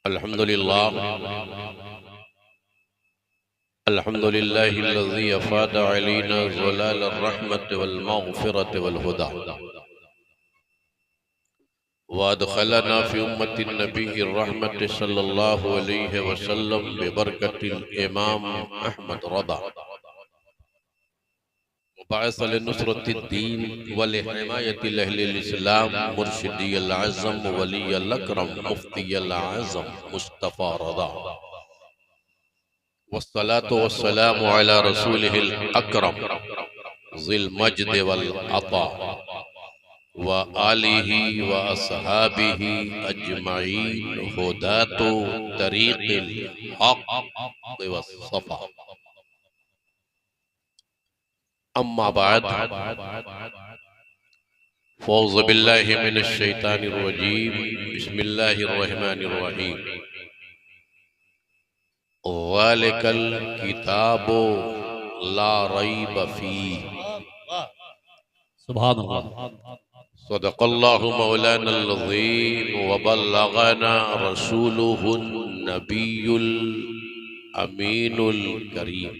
अल्हम्दुलिल्लाह अल्हम्दुलिल्लाहिल्लज़ी अफ़ाद अलैना ज़लाल अर्रहमत वल मग़फ़िरत वल हुदा व अदख़लना फ़ी उम्मतिन नबीय्यिर रहमत सल्लल्लाहु अलैहि वसल्लम बिबरकतिल इमाम अहमद रदा मुबअस लिनुसरतिद दीन व लिहिमायतिल अहलिल इस्लाम मुर्शिदियल आज़म वलियल अकरम मुफ्तियल आज़म मुस्तफ़ा रदा वस्सलातु वस्सलामु अला रसूलिहिल अकरम ज़िल मज्द वल अता व आलिहि व अस्हाबिहि अजमईन हुदातु तरीक़िल हक़ वस्सफ़ा। अम्मा बाद फ़ौज़ु बिल्लाहि मिनश शैतानिर रजीम बिस्मिल्लाहिर रहमानिर रहीम। ज़ालिकल किताबु ला रैब फ़ीह। सुभान अल्लाह। सदक़ल्लाहु मौलानल अज़ीम व बल्लगना रसूलुहुन नबियुल अमीनुल करीम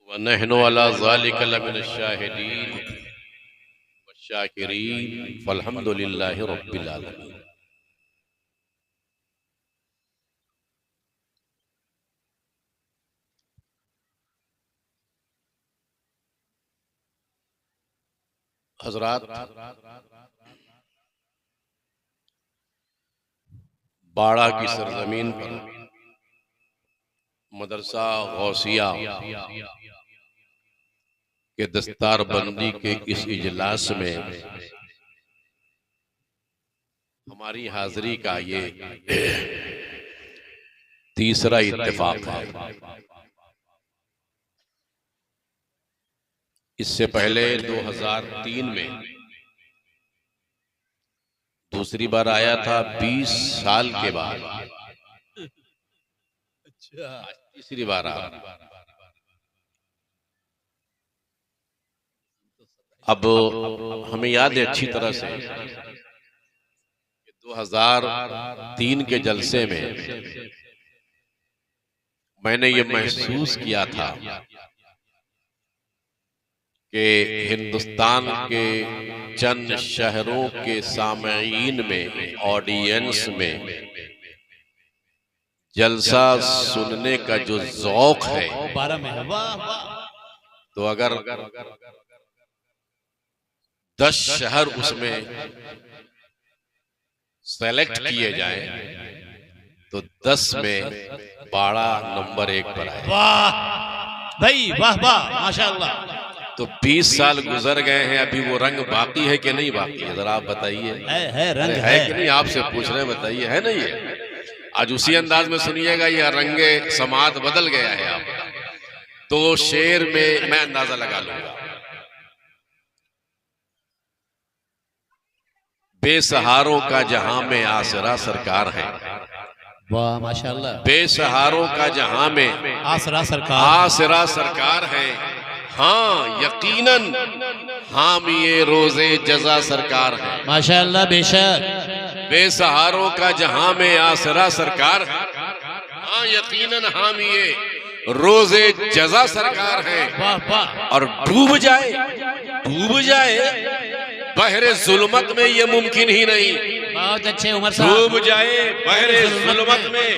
व नहनु अला ज़ालिका लमिनश शाहिदीन व शाकिरीन वल्हम्दुलिल्लाहि रब्बिल आलमीन। हज़रात, बाड़ा की सरजमीन पर मदरसा गौसिया के दस्तार बंदी के इस इजलास में हमारी हाजिरी का ये तीसरा इत्तेफाक है। इससे पहले 2003 में दूसरी बार आया था, 20 साल के बाद तीसरी बार आया। अब हमें याद है अच्छी तरह से 2003 के जलसे में मैंने ये महसूस किया था कि हिंदुस्तान के चंद शहरों के सामईन में, ऑडियंस में जलसा सुनने का जो ज़ौक़ है, तो अगर 10 शहर उसमें सेलेक्ट किए जाएं तो 10 में बाड़ा नंबर 1 पर है। वाह भाई, वाह वाह, माशाअल्लाह। तो 20 साल गुजर गए हैं, अभी वो रंग बाकी है कि नहीं बाकी है? जरा आप बताइए। है रंग है कि नहीं? आपसे पूछ रहे हैं, बताइए, है नहीं है? आज उसी अंदाज में सुनिएगा, ये रंगे समात बदल गया है। आप तो शेर में मैं अंदाजा लगा लूंगा। बेसहारों का जहां में आसरा सरकार है। वाह माशाअल्लाह। बेसहारों का जहां में आसरा सरकार है। हाँ यकीनन हामिए रोजे जजा सरकार है। माशाअल्लाह, बेशक। बेसहारों का जहां में आसरा सरकार है। हाँ यकीनन हामिए रोजे जजा सरकार है। वाह वाह। और डूब जाए बहरे जुल्मत में ये मुमकिन ही नहीं। बहुत अच्छे उमर साहब। डूब जाए बहरे जुल्मत में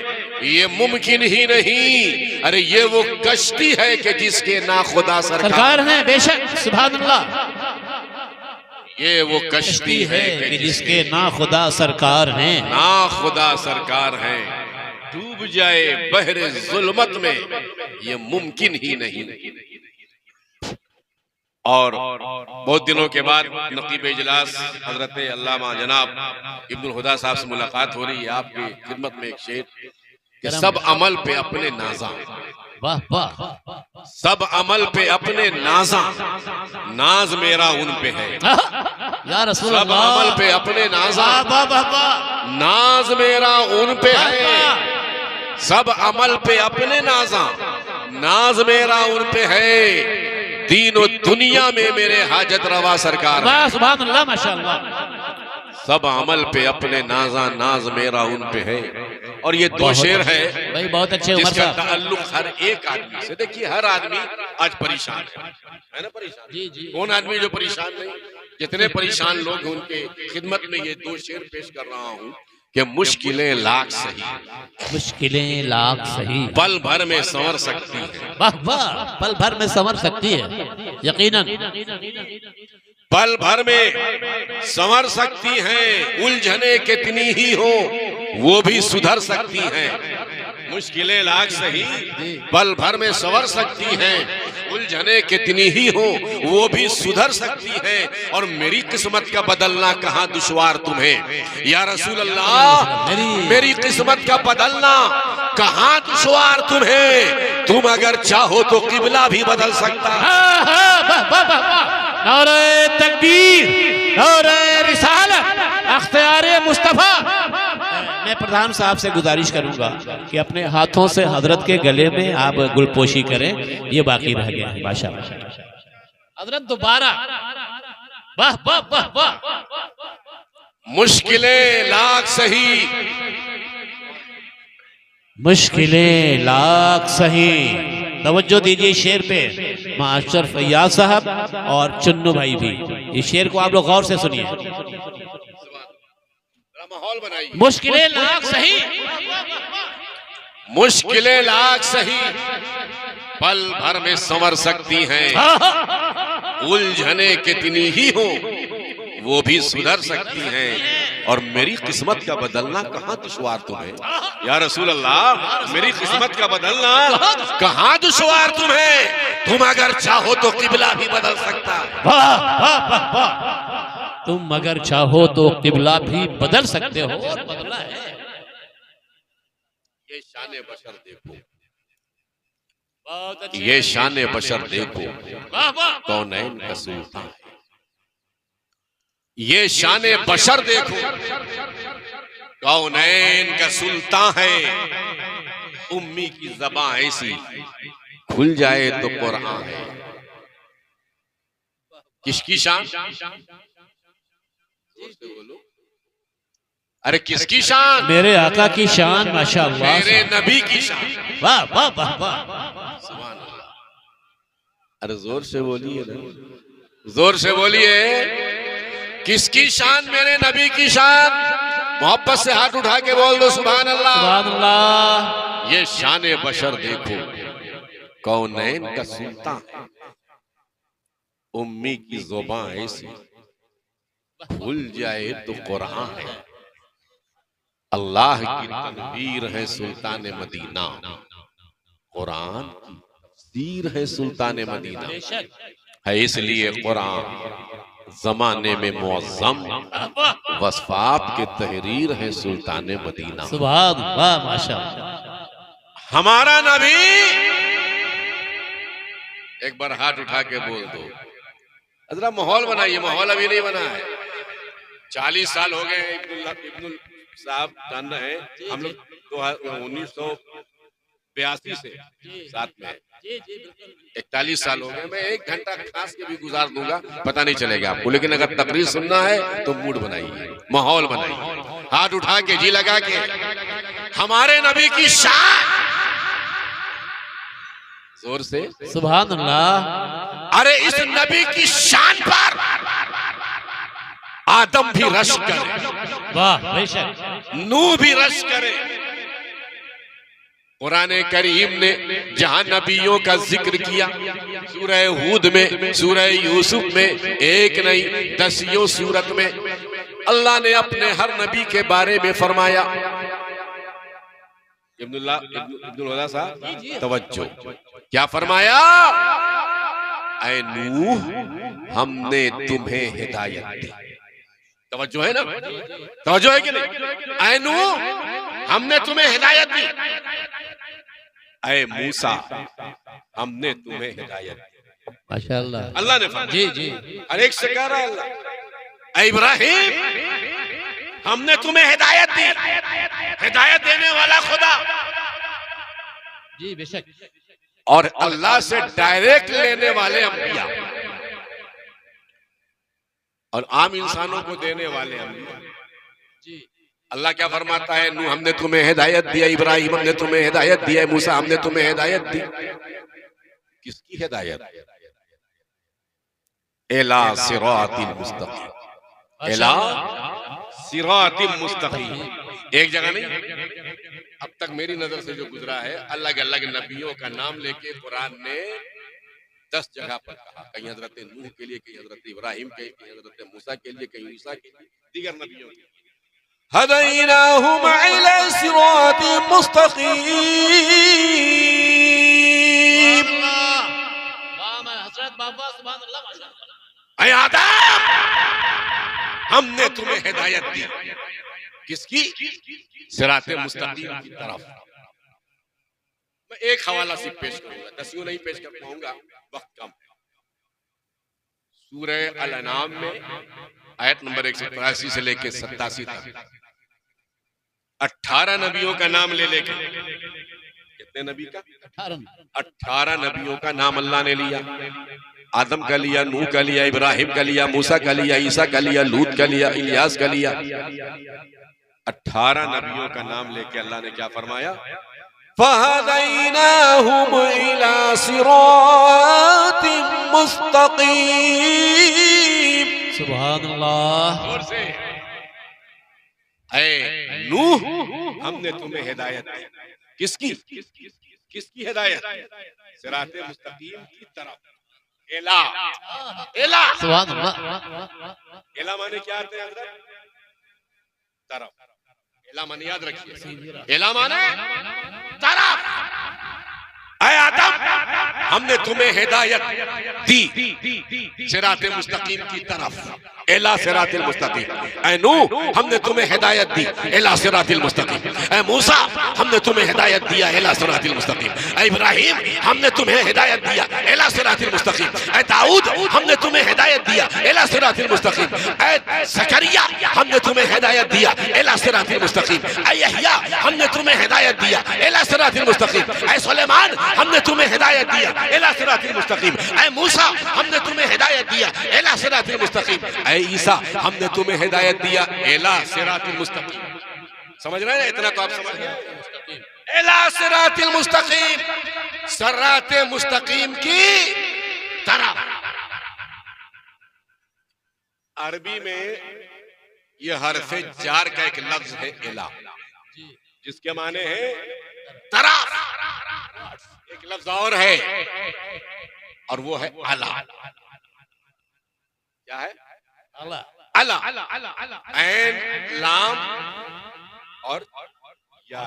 ये मुमकिन ही नहीं। अरे ये वो कश्ती है कि जिसके ना खुदा सरकार है। बेशक, सुभान अल्लाह। ये वो कश्ती है कि जिसके ना खुदा सरकार हैं। ना खुदा सरकार है। डूब जाए बहरे जुल्मत में ये मुमकिन ही नहीं। और बहुत दिनों के बाद नकीब इजलास हजरत अल्लामा जनाब इब्नुल हुदा साहब से मुलाकात हो रही है। आपकी खिदमत में एक शेर कि सब अमल पे अपने नाजा। वाह वाह। सब अमल पे अपने नाजा, नाज मेरा उन पे है। या रसूल सब अल्लाह। अमल पे अपने नाजा, वाह वाह वाह। नाज मेरा उन पे है। सब अमल पे अपने नाजा, नाज मेरा उन पे है। दीन और दुनिया में मेरे हाजत रवा सरकार। सुभान अल्लाह, माशाअल्लाह। सब अमल पे अपने नाजा नाज मेरा उन पे है। और ये दो शेर है भाई, बहुत अच्छे उमर जिसका साहब। ताल्लुक हर एक आदमी से। देखिए हर आदमी आज परेशान है ना, परेशान। जी जी। कौन आदमी जो परेशान नहीं? जितने परेशान लोग हैं उनके खिदमत में ये दो शेर पेश कर रहा हूँ कि मुश्किलें लाख सही, मुश्किलें लाख सही, पल भर में संवर सकती है। वाह वाह, पल भर में संवर सकती है, यकीनन पल भर में संवर सकती हैं, उलझने कितनी ही हो वो भी सुधर सकती हैं। मुश्किलें लाख सही, पल भर में संवर सकती हैं, उलझने कितनी ही हो वो भी सुधर सकती है। और मेरी किस्मत का बदलना कहाँ दुश्वार तुम्हें या रसूल अल्लाह, मेरी किस्मत का बदलना कहाँ दुश्वार तुम्हें। तुम अगर चाहो तो किबला भी बदल सकता है। नारे तकबीर, नारे रिसालत, अख्तियारे मुस्तफा। मैं प्रधान साहब से गुजारिश करूंगा कि अपने हाथों से हजरत के गले में आप गुलपोशी करें, ये बाकी रह गया है। माशाअल्लाह हजरत दोबारा, वाह वाह वाह वाह। मुश्किलें लाख सही, मुश्किलें लाख सही। तवज्जो दीजिए शेर पे, मास्टर फैयाज साहब और चुन्नू भाई भी। इस शेर को आप लोग गौर से सुनिए। माहौल बनाइए। मुश्किलें लाख सही, मुश्किलें लाख सही, पल भर में संवर सकती हैं। उलझने कितनी ही हो वो भी सुधर सकती हैं। और मेरी किस्मत का बदलना कहाँ दुश्वार तुम्हें या रसूल अल्लाह, मेरी किस्मत का बदलना कहाँ दुश्वार तुम्हें। तुम अगर चाहो तो किबला भी बदल सकता है। वाह वाह वाह वाह। तुम अगर चाहो तो किबला भी बदल सकते हो, और बदला है। ये शान बशर देखो, बहुत अच्छी, ये शान बशर देखो, वाह वाह। कौनैन का सुल्तान है। ये शान बशर देखो, कौनैन का सुल्तान है। उम्मी की ज़बां ऐसी खुल जाए तो कुरान है। किसकी शान? बोलो, अरे किसकी शान? मेरे आका की शान, माशाअल्लाह। मेरे नबी की शान। वाह वाह वाह वाह। सुभान अल्लाह। अरे जोर से बोलिए ना, जोर से बोलिए। किसकी शान? मेरे नबी की शान। मोहब्बत से हाथ उठा के बोल दो सुभान अल्लाह। सुभान अल्लाह। ये शान बशर देखो, कौनैन का सुल्तान है। उम्मी की ज़ुबां ऐसी भूल जाए तो कुरान है। अल्लाह की तनवीर है सुल्तान मदीना, कुरान की तफसीर है सुल्तान मदीना है। इसलिए कुरान जमाने में मुअज़्ज़म, वस्फ़ात के तहरीर है सुल्तान मदीना। सुभान अल्लाह, माशाअल्लाह। हमारा नबी, एक बार हाथ उठा के बोल दो। जरा माहौल बनाइए, माहौल अभी नहीं बना है। 40 साल हो गए इब्नुल साहब जान रहे हैं, हम लोग 1982 से साथ में है। 41 साल हो गए। मैं 1 घंटा खास के भी गुजार दूंगा, पता नहीं चलेगा आपको। लेकिन अगर तकरीर सुनना है तो मूड बनाइए, माहौल बनाइए, हाथ उठा के जी लगा के हमारे नबी की शान जोर से सुभान अल्लाह। अरे इस नबी की शान पर आदम भी रश करे, वाह बेशक। नूह भी रश करे। कुरान करीम ने जहां नबियों का जिक्र किया, सूरह हूद में, सूरह यूसुफ में, एक नहीं 10 सूरत में अल्लाह ने अपने हर नबी के बारे में फरमाया। इब्नुल हुदा साहब तवज्जो, क्या फरमाया? ऐ नूह, हमने तुम्हें हिदायत दी। तवज्जो है ना, तवज्जो है कि नहीं? ऐ नूह, हमने तुम्हें हिदायत दी। ऐ मूसा, हमने तुम्हें हिदायत दी। माशाअल्लाह, अल्लाह ने फरमाया। जी जी। हर एक से कह रहा है अल्लाह, ऐ इब्राहिम, हमने तुम्हें हिदायत दी। हिदायत देने वाला खुदा, जी बेशक। और अल्लाह से डायरेक्ट लेने वाले अंबिया। और आम इंसानों को देने वाले अंबिया। अल्लाह क्या फरमाता है, नूह हमने तुम्हें हिदायत दिया, इब्राहिम हमने तुम्हें हिदायत दिया, मूसा हमने तुम्हें हिदायत दी। किसकी हिदायत? इला सिरातिल मुस्तकीम, इला सिरातिल मुस्तकीम। एक जगह नहीं, अब तक मेरी नजर से जो गुजरा है, अलग अलग नबियों का नाम लेके कुरान ने 10 जगह पर कहा। कहीं हजरत नूह के लिए, कहीं हजरत इब्राहिम के लिए, कहीं हजरत मूसा के लिए, कहीं ईसा के लिए, दीगर नबियों के लिए। हदैनाहुम इला सिरातिल मुस्तकीम। हजरत बाबा सुभान अल्लाह माशाअल्लाह। ऐ आदम, हमने तुम्हें हिदायत दी। किसकी? सिराते मुस्तकीम की तरफ। मैं एक हवाला सिर्फ पेश करूंगा, 10 नहीं पेश कर पाऊंगा, वक्त कम। सूरह अल-अनाम में आयत नंबर 183 से लेकर 87 तक 18 नबियों का नाम ले लेकर, कितने नबी का? 18 नबियों का नाम अल्लाह ने लिया। आदम का लिया, नूह का लिया, इब्राहिम का लिया, मूसा का लिया, ईसा का लिया, लूत का लिया, इलियास का लिया। 18 नबियों का नाम लेके अल्लाह ने क्या फरमाया? फहदैनाहुम इला सिरातिम मुस्तकीम। सुभान अल्लाह। जोर से, ऐ नूह हमने तुम्हें हिदायत दी। किसकी? किसकी हिदायत? सिराते मुस्तकीम की तरफ। एला, एला, सुभान अल्लाह। एला माने क्या आते हैं हजरत? तरफ। एला माने याद रखिए, एला माने तरफ। ऐ आदम, हमने तुम्हें हिदायत दी सिराते मुस्तकीम की तरफ। एला सिरातिल मुस्तकीम। ऐ नूह, हमने तुम्हें हिदायत दी एला सिरातिल मुस्तकीम। ऐ मूसा, हमने तुम्हें हिदायत दिया एला सिरातिल मुस्तकीम। ऐ इब्राहिम, हमने तुम्हें हिदायत दिया एला सिरातिल मुस्तकीम। ऐ दाऊद, हमने तुम्हें हिदायत दिया एला सिरातिल मुस्तकीम। ऐ ज़करिया, हमने तुम्हें हिदायत दिया एला सिरातिल मुस्तकीम। ऐ यहया, हमने तुम्हें हिदायत दिया एला सिरातिल मुस्तकीम। ऐ सुलेमान, हमने तुम्हें हिदायत दिया एला सिरातिल मुस्तकीम। ऐ मूसा, हमने तुम्हें हिदायत दिया एला सिरातिल मुस्तकीम। ऐ ईसा, हमने तुम्हें हिदायत दिया एला सिरातिल मुस्तकीम। समझ रहे हैं? इतना तो आप समझ गए। एला सिरातिल मुस्तकीम, सिराते मुस्तकीम की तरफ। अरबी में यह हरफे जार का एक लफ्ज है एला, जिसके माने हैं तरफ। एक लफ्ज और है, और वो है अला। क्या है? अला। ऐन, लाम और या।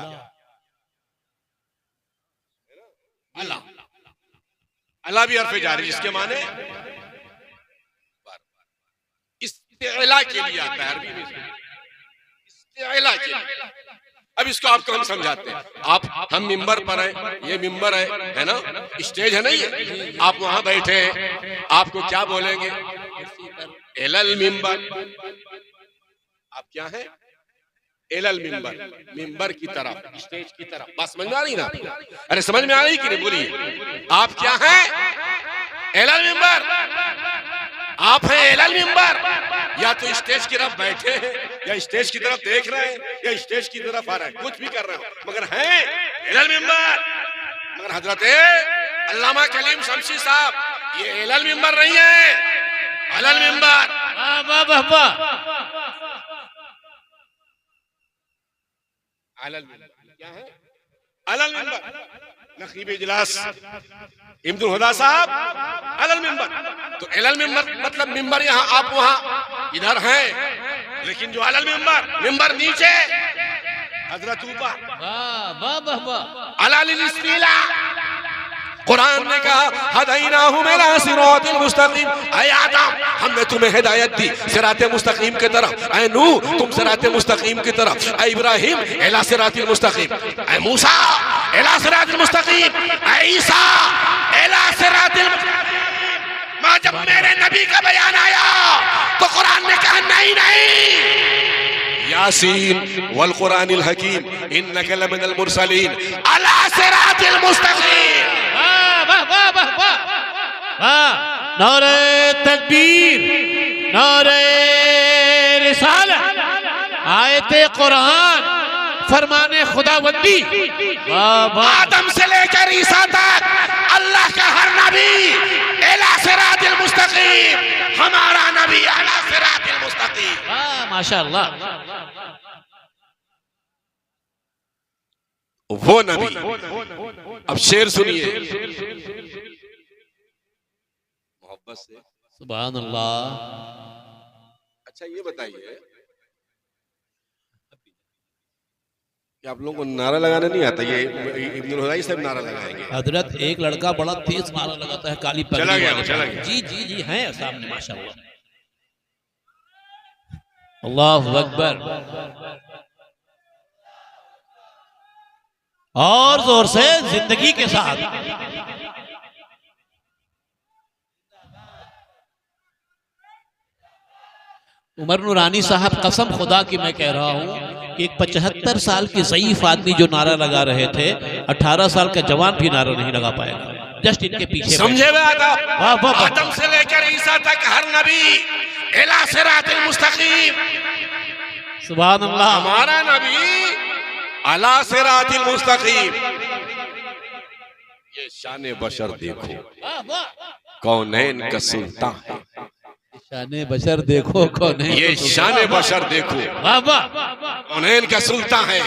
अला, अला भी हरफ जारी, जिसके माने इस्तिला के लिए आता है अरबी में, इस्तिला के लिए। अब इसको आपको हम समझाते हैं। हम मिंबर पर हैं, ये मिंबर है ना, स्टेज है ना ये। आप वहां बैठे हैं, आपको क्या बोलेंगे? एलल मिंबर। आप क्या हैं? एलल मिंबर, मिंबर की तरफ, स्टेज की तरफ। बात समझ में आ रही ना? अरे समझ में आ रही कि नहीं? बोलिए, आप क्या हैं? एलल मिंबर। आप हैं एलल मिंबर। या तो स्टेज की तरफ बैठे हैं, या स्टेज की तरफ देख रहे हैं, या स्टेज की तरफ आ रहे हैं, कुछ भी कर रहे हो, मगर हैं एलल मिंबर। मगर हजरत अल्लामा कलीम शमशी साहब, ये एलल मिंबर नहीं है, अलल मिंबर। वाह वाह वाह। अलल मिंबर क्या है? अलल मिंबर। नकीब इजलास इब्नुल हुदा साहब, अलल मिंबर। तो अलल मिंबर मतलब मिंबर यहाँ, आप वहाँ इधर हैं, लेकिन जो अलल मिंबर, मिंबर नीचे, हजरत ऊपर। वाह वाह वाह। अलल इस्तिला। कुरान ने कहा हदैनाहुम इला सिरातिल मुस्तकीम। ऐ आदम, हमने तुम्हें हिदायत दी सिराते मुस्तकीम की तरफ। ऐ नूह, तुम सिराते मुस्तकीम की तरफ। ऐ इब्राहिम, इला सिरातिल मुस्तकीम। ऐ मूसा, इला सिरातिल मुस्तकीम। ऐ ईसा, इला सिरातिल मुस्तकीम। मां, जब मेरे नबी का बयान आया तो कुरान ने कहा नहीं नहीं, यासीन वल कुरानिल हकीम इन्नका लमिनल मुरसलीन अला सिरातिल मुस्तकीम। वाह वाह वाह वाह वाह। नारे तकबीर, नारे रिसालत, आयते कुरान, फरमाने खुदाबंदी। आदम से लेकर ईसा तक अल्लाह का हर नबी इला सिरातिल मुस्तकीम, हमारा नबी इला सिरातिल मुस्तकीम। माशाअल्लाह। वो नबी। अब शेर सुनिए मोहब्बत से। सुभान अल्लाह। अच्छा ये बताइए कि आप लोगों को नारा लगाना नहीं आता? ये इब्नुल हुदाई साहब नारा लगाएंगे। हजरत एक लड़का बड़ा तेज नारा लगाता है, काली पगड़ी चला गया, वाला। चला गया। जी जी जी है सामने माशाअल्लाह। अल्लाहु अकबर। और जोर से जिंदगी के साथ। उमर नूरानी साहब, कसम खुदा की मैं कह रहा हूं कि एक 75 साल की ज़ईफ आदमी जो नारा लगा रहे थे, 18 साल का जवान भी नारा नहीं लगा पाएगा। जस्ट इनके पीछे समझे हुए वाह, वाह। आदम से लेकर ईसा तक हर नबी इला सिरातिल मुस्तकीम, सुभान अल्लाह। हमारा नबी अला सिरातिल मुस्तकीम। ये शान बशर देखो, कौनैन का सुल्तान है। शान बशर देखो कौन है, ये शान बशर देखो, वाह वाह। कौनैन का सुल्तान है।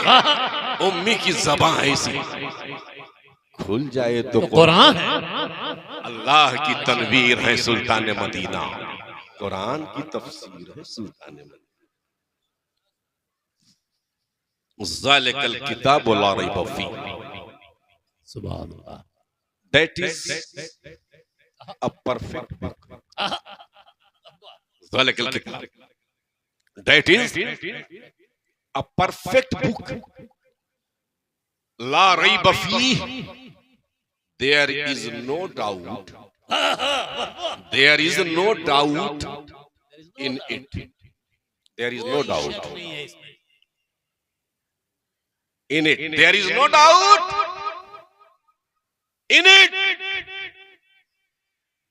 उम्मी की ज़बान ऐसी खुल जाए तो कुरान है। अल्लाह की तनवीर है सुल्तान मदीना, कुरान की तफसीर है सुल्तान मदीना। ज़ालिकल किताब ला रैब फीह, सुभान अल्लाह। That is a perfect book. ज़ालिकल किताब, that is a perfect book. ला रैब फीह, there is no doubt, there is no doubt in it, there is no doubt in it, there is no doubt in it.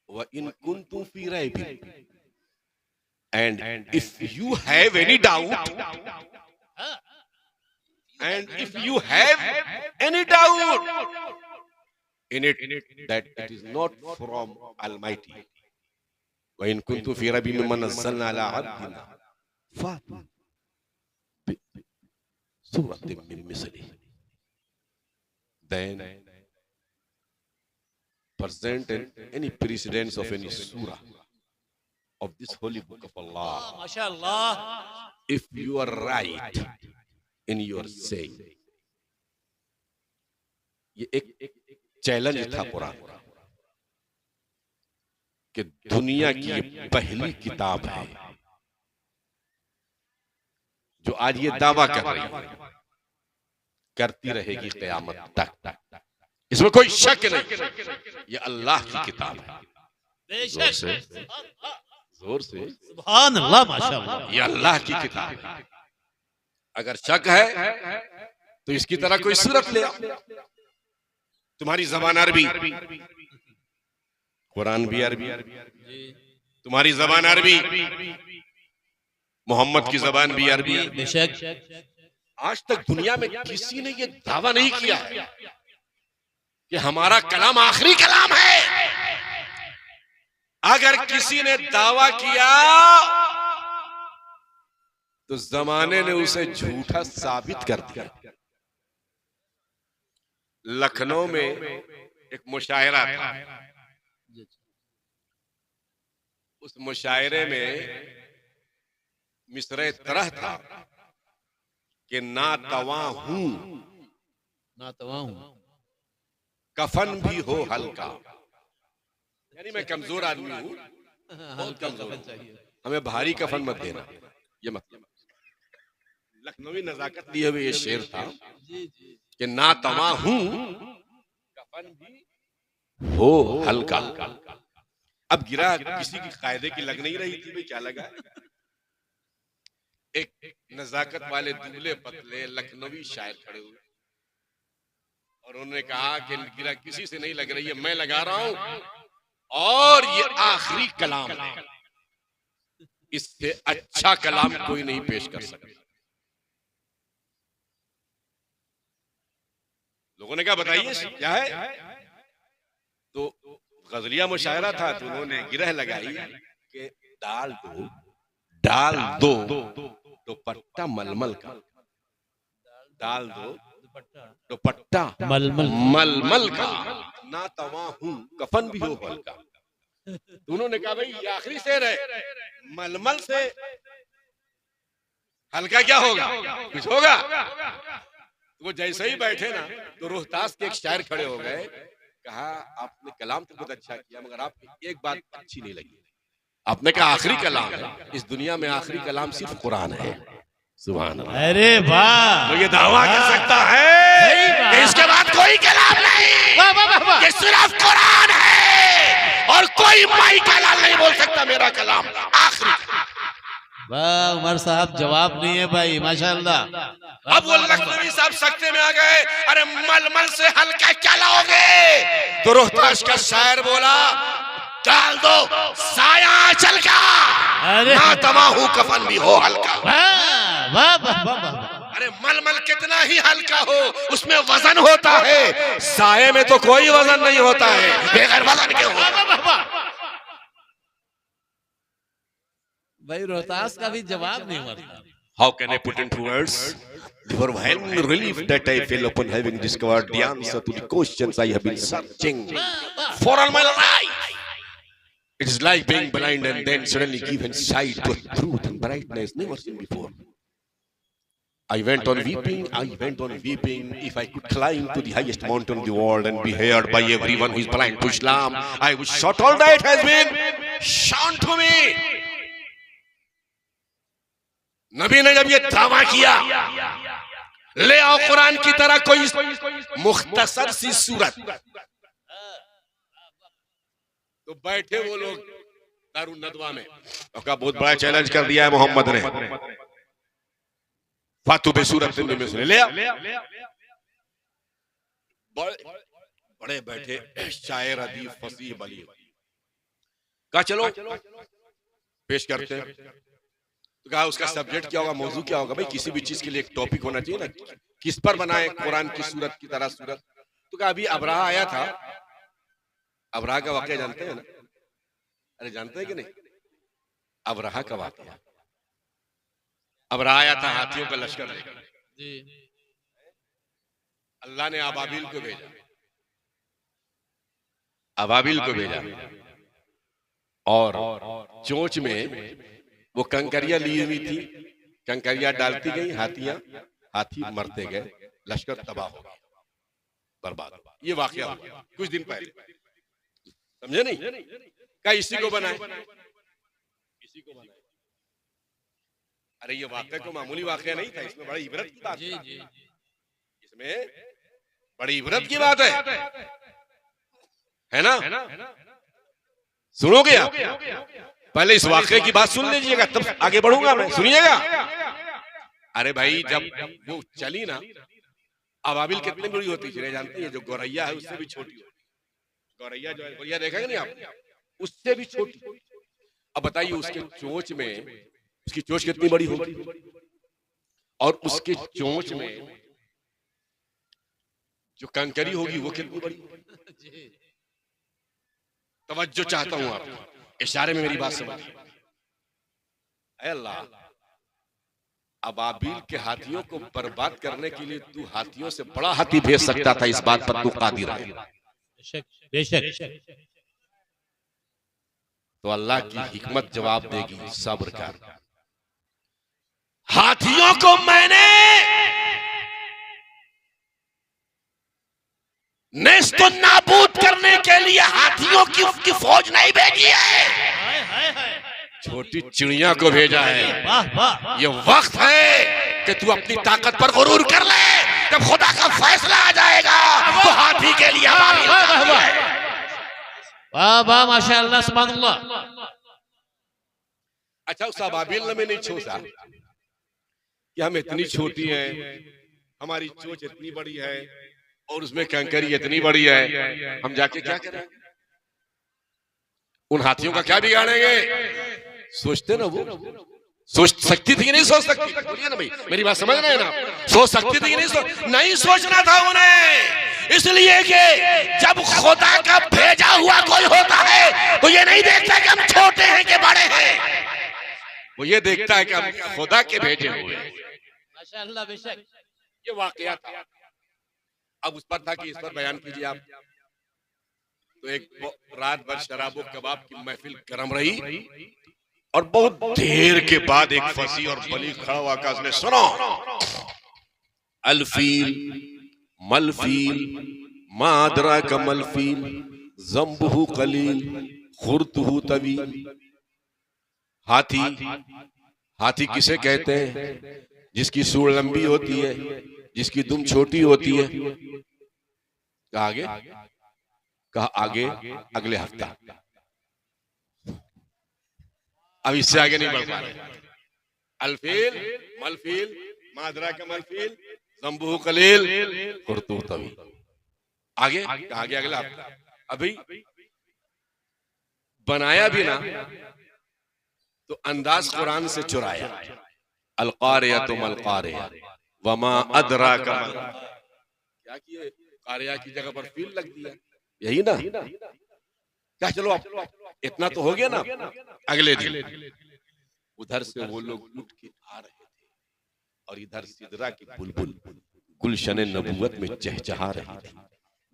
wa in kuntum fi raibin, and if you have any doubt, and if you have any doubt in it, that it is not from Almighty. wa in kuntum fi raibin mimma nazzalna ala abdina fatu bi suratin min mislihi, then present any precedence of any surah of this holy book of Allah, माशाअल्लाह। if you are right in your saying. ये एक challenge था कुरान कि दुनिया की ये पहली किताब है जो आज ये दावा कर रही है, करती रहेगी क़यामत तक। इसमें कोई शक नहीं, ये अल्लाह की किताब है। जोर से, जोर से सुभान अल्लाह, माशाअल्लाह। ये अल्लाह की किताब है। अगर शक है तो इसकी तरह कोई सूरत ले आओ। तुम्हारी जबान अरबी, कुरान भी अरबी, तुम्हारी जबान अरबी, मोहम्मद की जबान भी अरबी। बेशक आज तक दुनिया में किसी ने ये दावा नहीं किया है कि हमारा कलाम आखिरी कलाम है। अगर किसी ने दावा किया तो जमाने ने उसे झूठा साबित कर दिया। लखनऊ में एक मुशायरा था, उस मुशायरे में मिसरे तरह था कि ना तवा हूं, ना तवा हूं, कफन भी हो हल्का। यानी मैं कमजोर आदमी हूं, बहुत कमजोर चाहिए, हमें भारी कफन मत देना। ये मतलब लखनवी नजाकत दिए हुए ये शेर था कि ना तवा हूं, कफन भी हो हल्का। अब गिरा किसी की कायदे की लग नहीं रही थी, भाई क्या लगा। एक नजाकत वाले दुबले पतले लखनवी शायर खड़े हुए और उन्होंने कहा कि गिरा किसी से नहीं लग रही है, मैं लगा रहा हूं और ये आखिरी कलाम है। इससे अच्छा कलाम कोई नहीं पेश कर सकता। लोगों ने कहा बताइए क्या है, तो गजलिया मुशायरा था, तो उन्होंने गिरह लगाई कि डाल दो दुपट्टा मलमल का, डाल दो दुपट्टा मलमल मलमल का, ना तवा हूं कफन भी हो हल्का। तो उन्होंने कहा भाई ये आखिरी शेर है, मलमल से हल्का क्या होगा, कुछ होगा। वो जैसे ही बैठे ना तो रोहतास के एक शायर खड़े हो गए, कहा आपने कलाम तो बहुत अच्छा किया मगर आपकी एक बात अच्छी नहीं लगी। आपने कहा आखिरी कलाम है, इस दुनिया में आखिरी कलाम सिर्फ कुरान है। सुभान अल्लाह। अरे वाह, तो ये दावा कर सकता है कि इसके बाद कोई कलाम नहीं, वाह वाह वाह, ये सिर्फ कुरान है और कोई माई कलाम नहीं बोल सकता मेरा कलाम आखिरी। वाह उमर साहब जवाब नहीं है भाई, माशाअल्लाह। अब वो लखनवी साहब सकते में आ गए, अरे मलमल से हल्का क्या लाओगे। तो रोहतास का शायर बोला डाल दो साया चल का, ना तमाहू कफन भी हो हल्का। वाह वाह वाह वाह, अरे मलमल कितना ही हल्का हो उसमें वजन होता है, साये में तो कोई वजन नहीं होता है, बगैर वजन के हो। भाई रोहतास का भी जवाब नहीं हुआ। How can I put into words the overwhelming relief that I feel upon having discovered the answer to the questions I have been searching for all my life? It is like being blind and then suddenly given sight to a truth and brightness never seen before. I went on weeping. If I could climb to the highest mountain of the world and be heard by everyone who is blind to Islam, I would shout all that has been shown to me. नबी ने जब ये दावा किया ले आओ कुरान की तरह कोई मुख्तसर सी सूरत, तो बैठे वो लोग दारुन नदवा में, उसका बहुत बड़ा चैलेंज कर दिया है मोहम्मद ने, फातू बे सूरत में से ले बड़े बैठे शायर अदीब फसीह बलीग, कहा चलो पेश करते हैं। तो कहा उसका सब्जेक्ट क्या होगा, मौजू क्या होगा। भाई किसी भी चीज के लिए एक टॉपिक होना चाहिए ना, किस पर बनाए कुरान की सूरत की तरह सूरत। तो कहा अभी अबराह आया था, अबराह का वाकया जानते हैं ना, अरे जानते हैं कि नहीं, अबराह का वाकया, अबराह आया था हाथियों का लश्कर लेकर, अल्लाह ने अबाबिल को भेजा, अबाबिल को भेजा और चोंच में वो कंकरिया ली हुई थी, कंकरिया डालती गई, हाथी मरते गए, लश्कर तबाह हो गया, बर्बाद। ये वाकया हो गया कुछ दिन पहले, समझे नहीं, क्या इसी को बनाए, इसी को बनाए। अरे ये वाकया को मामूली वाकया नहीं था, इसमें बड़ी इबरत की बात है, इसमें बड़ी इबरत की बात है ना। सुनोगे आप, पहले इस वाकये की बात सुन लीजिएगा तब आगे बढ़ूंगा मैं, सुनिएगा। अरे भाई जब वो चली ना, अबाबिल कितनी बड़ी होती है जानती है, जो गौरैया है उससे भी छोटी होती, गौरैया जो है, गौरैया देखा है नहीं आप, उससे भी छोटी। अब बताइए उसके चोंच में, उसकी चोंच कितनी बड़ी होगी, और उसके चोंच में जो कंकरी होगी वो कितनी बड़ी। तवज्जो चाहता हूं आप, इशारे में मेरी बात समझ। अल्लाह, अबाबिल के हाथियों को बर्बाद करने के लिए तू हाथियों से बड़ा हाथी भेज सकता था, इस बात पर तू कादिर है। बेशक। तो अल्लाह की हिकमत जवाब देगी, सब्र कर। हाथियों को मैंने नेस्तो नाबूद करने के लिए हाथियों की फौज नहीं भेजी है, छोटी चिड़िया को भेजा है। ये वक्त है कि तू अपनी ताकत पर गुरूर कर ले, जब खुदा का फैसला आ जाएगा तो हाथी के लिए वाह वाह माशाअल्लाह सुभानअल्लाह। अच्छा उस अबाबिल ने में नहीं सोचा कि हम इतनी छोटी हैं, हमारी चोंच इतनी बड़ी है और उसमें कंकरी इतनी बड़ी है, हम जाके क्या करें, उन हाथियों का क्या बिगाड़ेंगे। सोचते ना, वो सोच सकती थी कि नहीं सोच सकती? बोलिए ना भाई, मेरी बात समझ रहे हैं ना? सोच सकती थी कि नहीं सोचना था उन्हें, इसलिए कि जब खुदा का भेजा हुआ कोई होता है तो ये नहीं देखता कि हम छोटे हैं कि बड़े हैं, वो ये देखता है कि हम खुदा के भेजे हुए हैं। माशाअल्लाह, बेशक ये वाकया था। अब उस पर था कि इस पर बयान कीजिए आप। तो एक रात भर शराब और कबाब की महफिल गरम रही और बहुत देर के बाद एक फसी और बली खड़ा हुआ आकाश ने सुनो, अलफील मलफील मादरा का मलफील जम्बहु कलील खुर्तहु तवील। हाथी, हाथी किसे कहते हैं? जिसकी सूंड लंबी होती है, जिसकी दुम छोटी होती है। कहा आगे, कहा आगे अगले हफ्ता। अब इससे आगे नहीं बढ़ पा रहे। अलफील मलफील मादरा का मलफील जम्बहु कलील खुर्तहु तवील। आगे आगे अगला हफ्ता। अभी बनाया भी ना तो अंदाज कुरान से चुराया। अलकारिया तो मलकारिया वमा अदरा का मल। क्या किए? कारिया की जगह पर फील लग दिया, यही ना? क्या चलो अब इतना तो हो गया ना। अगले दिन उधर से वो लोग उठ के आ रहे थे और इधर सिदरा की बुलबुल गुलशन नबुवत में चहचहा रही थी।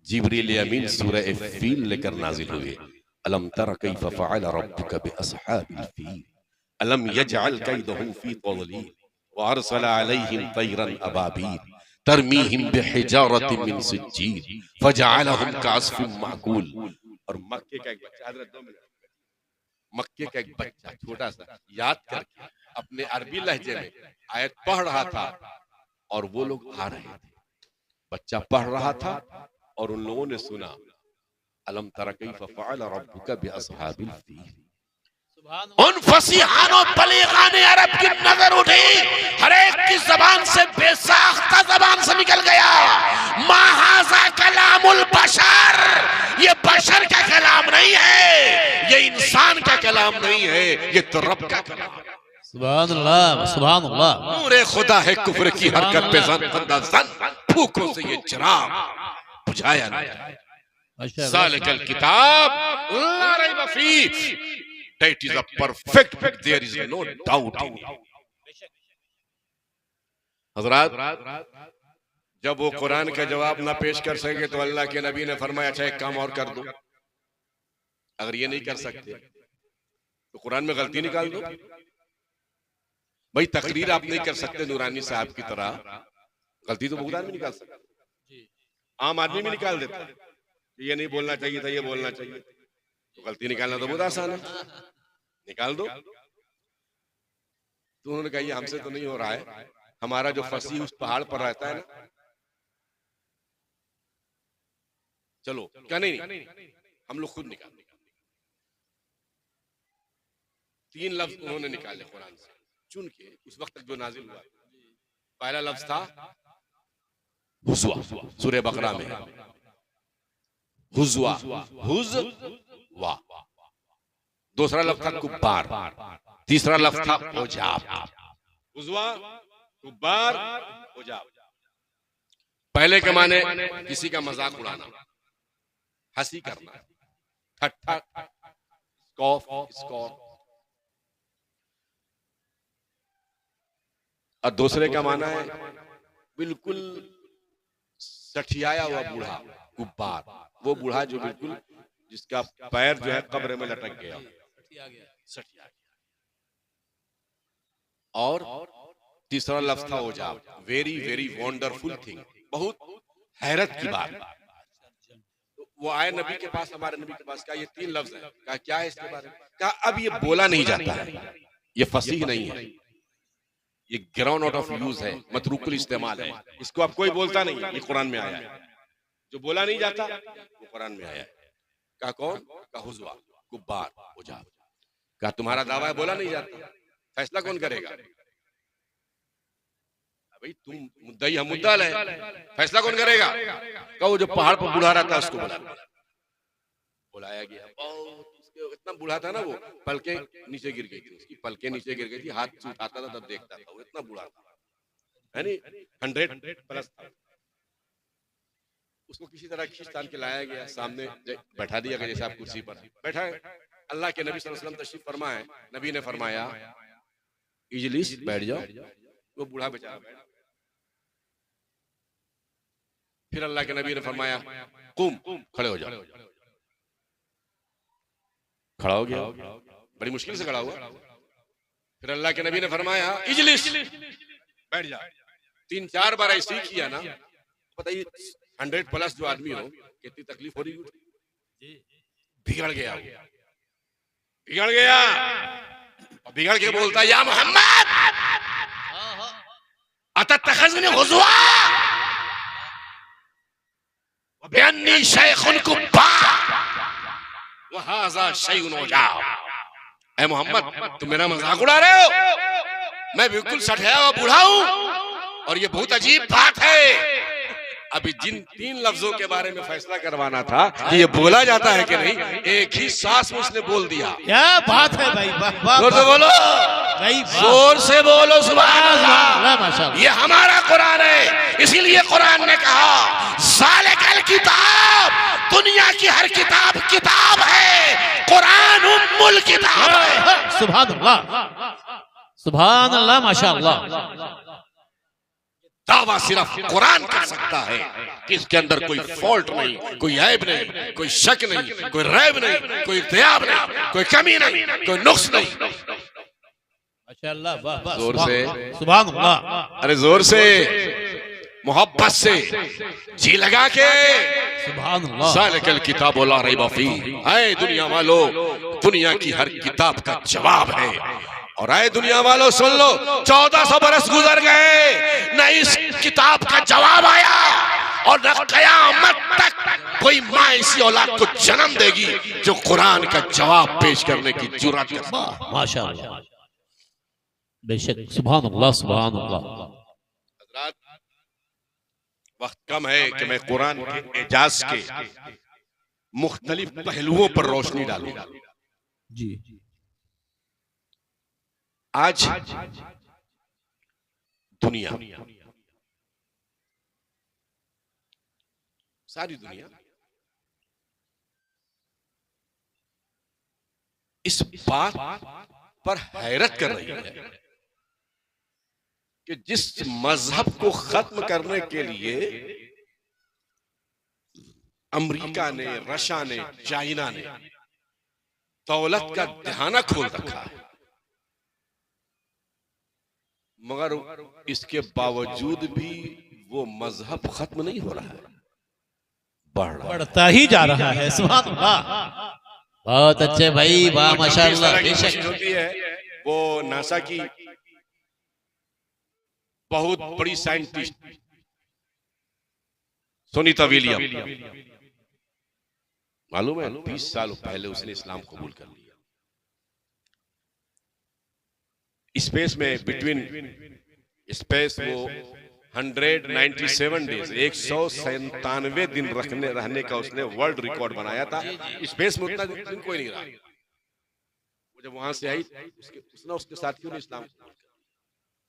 जिब्रील अमीन सूरह फील लेकर नाजिल हुए। अलम तरा कैफ फअल रब्बुका बिअस्हाबिल फील अलम यजअल कैदहुम फी तदलील व अरसल अलैहिम तैरन अबाबील तरमीहिम बिहिजारतिन मिन सिज्जील फजअलहुम कअस्फिन माकूल। और मक्के का एक बच्चा, हजरत 2 मिनट, मक्के का एक बच्चा छोटा सा याद करके अपने अरबी लहजे में आयत पढ़ रहा था और वो लोग आ रहे थे। बच्चा पढ़ रहा था और उन लोगों ने सुना अलम तरा कैफ फअल रब्बुका बिअस्हाबिल फील। उन फसीहानों बलीगाने अरब की नजर उठी, हर एक की जबान से बेसाख्ता जबान से निकल गया, माहाजा कलामुल बशर, ये बशर का कलाम नहीं है, ये इंसान का कलाम नहीं है, ये तो रब का कलाम है। सुभान अल्लाह, सुभान अल्लाह। नूरे खुदा है कुफ्र की हरकत पे जन फूकों से ये चिराग बुझाया ना जाए। सालिकल किताब ला रैब फीह, that is a perfect book, there is no doubt in it। हजरात, जब वो कुरान का जवाब ना पेश कर सके तो अल्लाह के नबी ने फरमाया अच्छा एक काम और कर दो, अगर ये नहीं कर सकते तो कुरान में गलती निकाल दो। भाई तकरीर आप नहीं कर सकते नूरानी साहब की तरह, गलती तो कुरान में निकाल सकते, आम आदमी भी निकाल देता है। ये नहीं बोलना चाहिए था, ये बोलना चाहिए, तो गलती निकालना तो बहुत आसान है, निकाल दो। तो उन्होंने कहा ये हमसे तो नहीं हो रहा है, हमारा जो फसी उस पहाड़ पर रहता है ना, चलो क्या नहीं हम लोग खुद निकाल। 3 लफ्ज उन्होंने निकाले कुरान से चुन के, उस वक्त तक जो नाजिल हुआ। पहला लफ्ज था हुज़वा, सूरह बकरा में हुज़वा, हुज़वा। दूसरा लफ्ज था कुब्बार, तीसरा लफ्ज था उजाब। हुज़वा, कुब्बार, उजाब। पहले के माने किसी का मजाक उड़ाना, हंसी करना, ठट्ठा, स्कॉफ, स्कॉर। और दूसरे का माना है बिल्कुल सठियाया हुआ बूढ़ा, कुब्बार, वो बूढ़ा जो बिल्कुल जिसका पैर जो है कब्र में लटक गया, सठिया गया। और तीसरा लफ्ज था उजाब, वेरी वेरी वंडरफुल थिंग, बहुत हैरत की बात। तो वो आए नबी के पास, हमारे नबी के पास, कहा ये 3 लफ्ज है, कहा क्या है इसके बारे में? कहा अब ये बोला नहीं जाता है, ये फसीह नहीं है, ये ग्राउंड आउट ऑफ यूज है, मतरूकुल इस्तेमाल है, इसको अब कोई बोलता नहीं, ये कुरान में आया है। जो बोला नहीं जाता वो कुरान में आया है। कहा कौन? कहा हुज़वा, कुब्बार, उजाब। कहा तुम्हारा दावा है बोला नहीं जाता, फैसला कौन करेगा? भाई तुम मुद्दई, हम मुद्दल है, फैसला कौन करेगा? कहा वो जो पहाड़ पर बूढ़ा रहता है उसको बुलाया गया, बहुत इतना बूढ़ा था ना, वो पलके नीचे गिर गई थी, उसकी पलके नीचे गिर गई थी, हाथ उठाता था तब देखता था, वो इतना बूढ़ा था, है नहीं, 100+ था। उसको किसी तरह खींच के लाया गया, सामने बैठा दिया गया, जैसे आप कुर्सी पर बैठा है। अल्लाह के नबी सल्लल्लाहु अलैहि वसल्लम तशरीफ फरमाए, नबी ने फरमाया इजलिस, बैठ जाओ। वो बूढ़ा बेचारा बैठ। फिर अल्लाह के नबी ने फरमाया कुम, खड़े हो जाओ। खड़ा हो गया, बड़ी मुश्किल से खड़ा हुआ। फिर अल्लाह के नबी ने फरमाया इजलिस, बैठ जा। 3-4 बार ऐसे ही किया ना, बताइए 100+ जो आदमी हो कितनी तकलीफ हो रही है। बिगड़ गया, बिगड़ गया, और बिगड़ के बोलता या मोहम्मद अतत्तखज़नी हुज़वा व बिअन्नी शैख़ुन कुब्बा व हाज़ा शैउन उजाब। ऐ मोहम्मद, तुम मेरा मजाक उड़ा रहे हो, मैं बिल्कुल सठिया हुआ बूढ़ा हूं, और ये बहुत अजीब बात है। अभी जिन 3 लफ्जों के बारे में फैसला करवाना था कि ये बोला जाता है कि नहीं, एक ही सांस में उसने बोल दिया। क्या बात है भाई, जोर से बोलो, जोर से बोलो सुभान अल्लाह। माशाअल्लाह, ये हमारा कुरान है, इसीलिए कुरान ने कहा ज़ालिकल किताब, दुनिया की हर किताब किताब है, कुरान उम्मुल किताब है। सुभान अल्लाह, सुभान अल्लाह, माशाअल्लाह। दावा सिर्फ कुरान कर सकता है कि इसके अंदर कोई फॉल्ट नहीं, कोई ऐब नहीं, कोई शक नहीं, कोई रैब नहीं, कोई इत्याब नहीं, कोई कमी नहीं, कोई नुक्स नहीं। माशाअल्लाह, वाह वाह, जोर से सुभान अल्लाह, अरे जोर से, मोहब्बत से, जी लगा के सुभान अल्लाह। ज़ालिकल किताबु ला रैब फीह। ऐ दुनिया वालों, दुनिया की हर किताब का जवाब है। और आए दुनिया वालों सुन लो, 1400 बरस गुजर गए, न इस किताब का जवाब आया, और न कयामत तक कोई माँ इसी औलाद को जन्म देगी जो कुरान का जवाब पेश करने की जुर्रत करे। माशाअल्लाह, बेशक, सुभान अल्लाह, सुभान अल्लाह। हज़रात, वक्त कम है कि मैं कुरान के एजाज के मुख्तलिफ पहलुओं पर रोशनी डालूं। जी, आज दुनिया, सारी दुनिया इस बात पर हैरत कर रही है कि जिस मजहब को खत्म करने के लिए अमेरिका ने, रशिया ने, चाइना ने दौलत का दहाना खोल रखा है, मगर इसके बावजूद भी वो मजहब खत्म नहीं हो रहा है, बढ़ता ही जा रहा है। सुभान अल्लाह, बहुत अच्छे भाई, वाह माशाअल्लाह। कोशिश होती है, वो नासा की बहुत बड़ी साइंटिस्ट सुनीता विलियम, मालूम है 20 साल पहले उसने इस्लाम कबूल कर लिया। स्पेस में बिटवीन स्पेस वो 197 डेज 197 दिन रहने का उसने वर्ल्ड रिकॉर्ड बनाया था। स्पेस में उतना दिन कोई नहीं रहा। वो जब वहां से आई, उसने उसके साथियों ने इस्लाम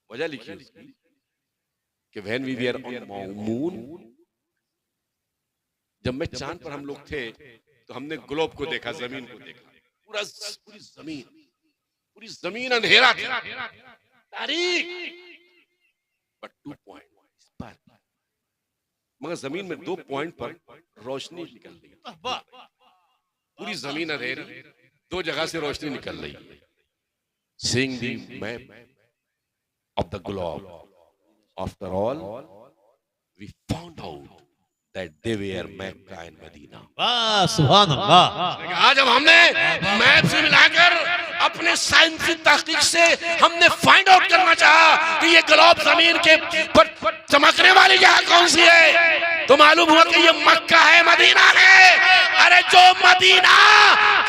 वजह लिखी उसकी कि when we were on moon, जब मैं चांद पर हम लोग थे तो हमने ग्लोब को देखा, जमीन को देखा, पूरी जमीन अंधेरा था, तारीख, बट 2 पॉइंट पर, मगर जमीन में 2 पॉइंट पर रोशनी निकल रही, पूरी जमीन अंधेरी, 2 जगह से रोशनी निकल रही है। Seeing the map of the globe, after all, we found out that they were Mecca and Medina. वाह, सुभान अल्लाह। आज हम हमने मैप से मिलाकर अपने साइंसी तहकीक से हमने फाइंड आउट करना चाहा कि ये ग्लोब जमीन के पर चमकने वाली जगह कौन सी है, तो मालूम हुआ कि ये मक्का है, मदीना है। अरे जो मदीना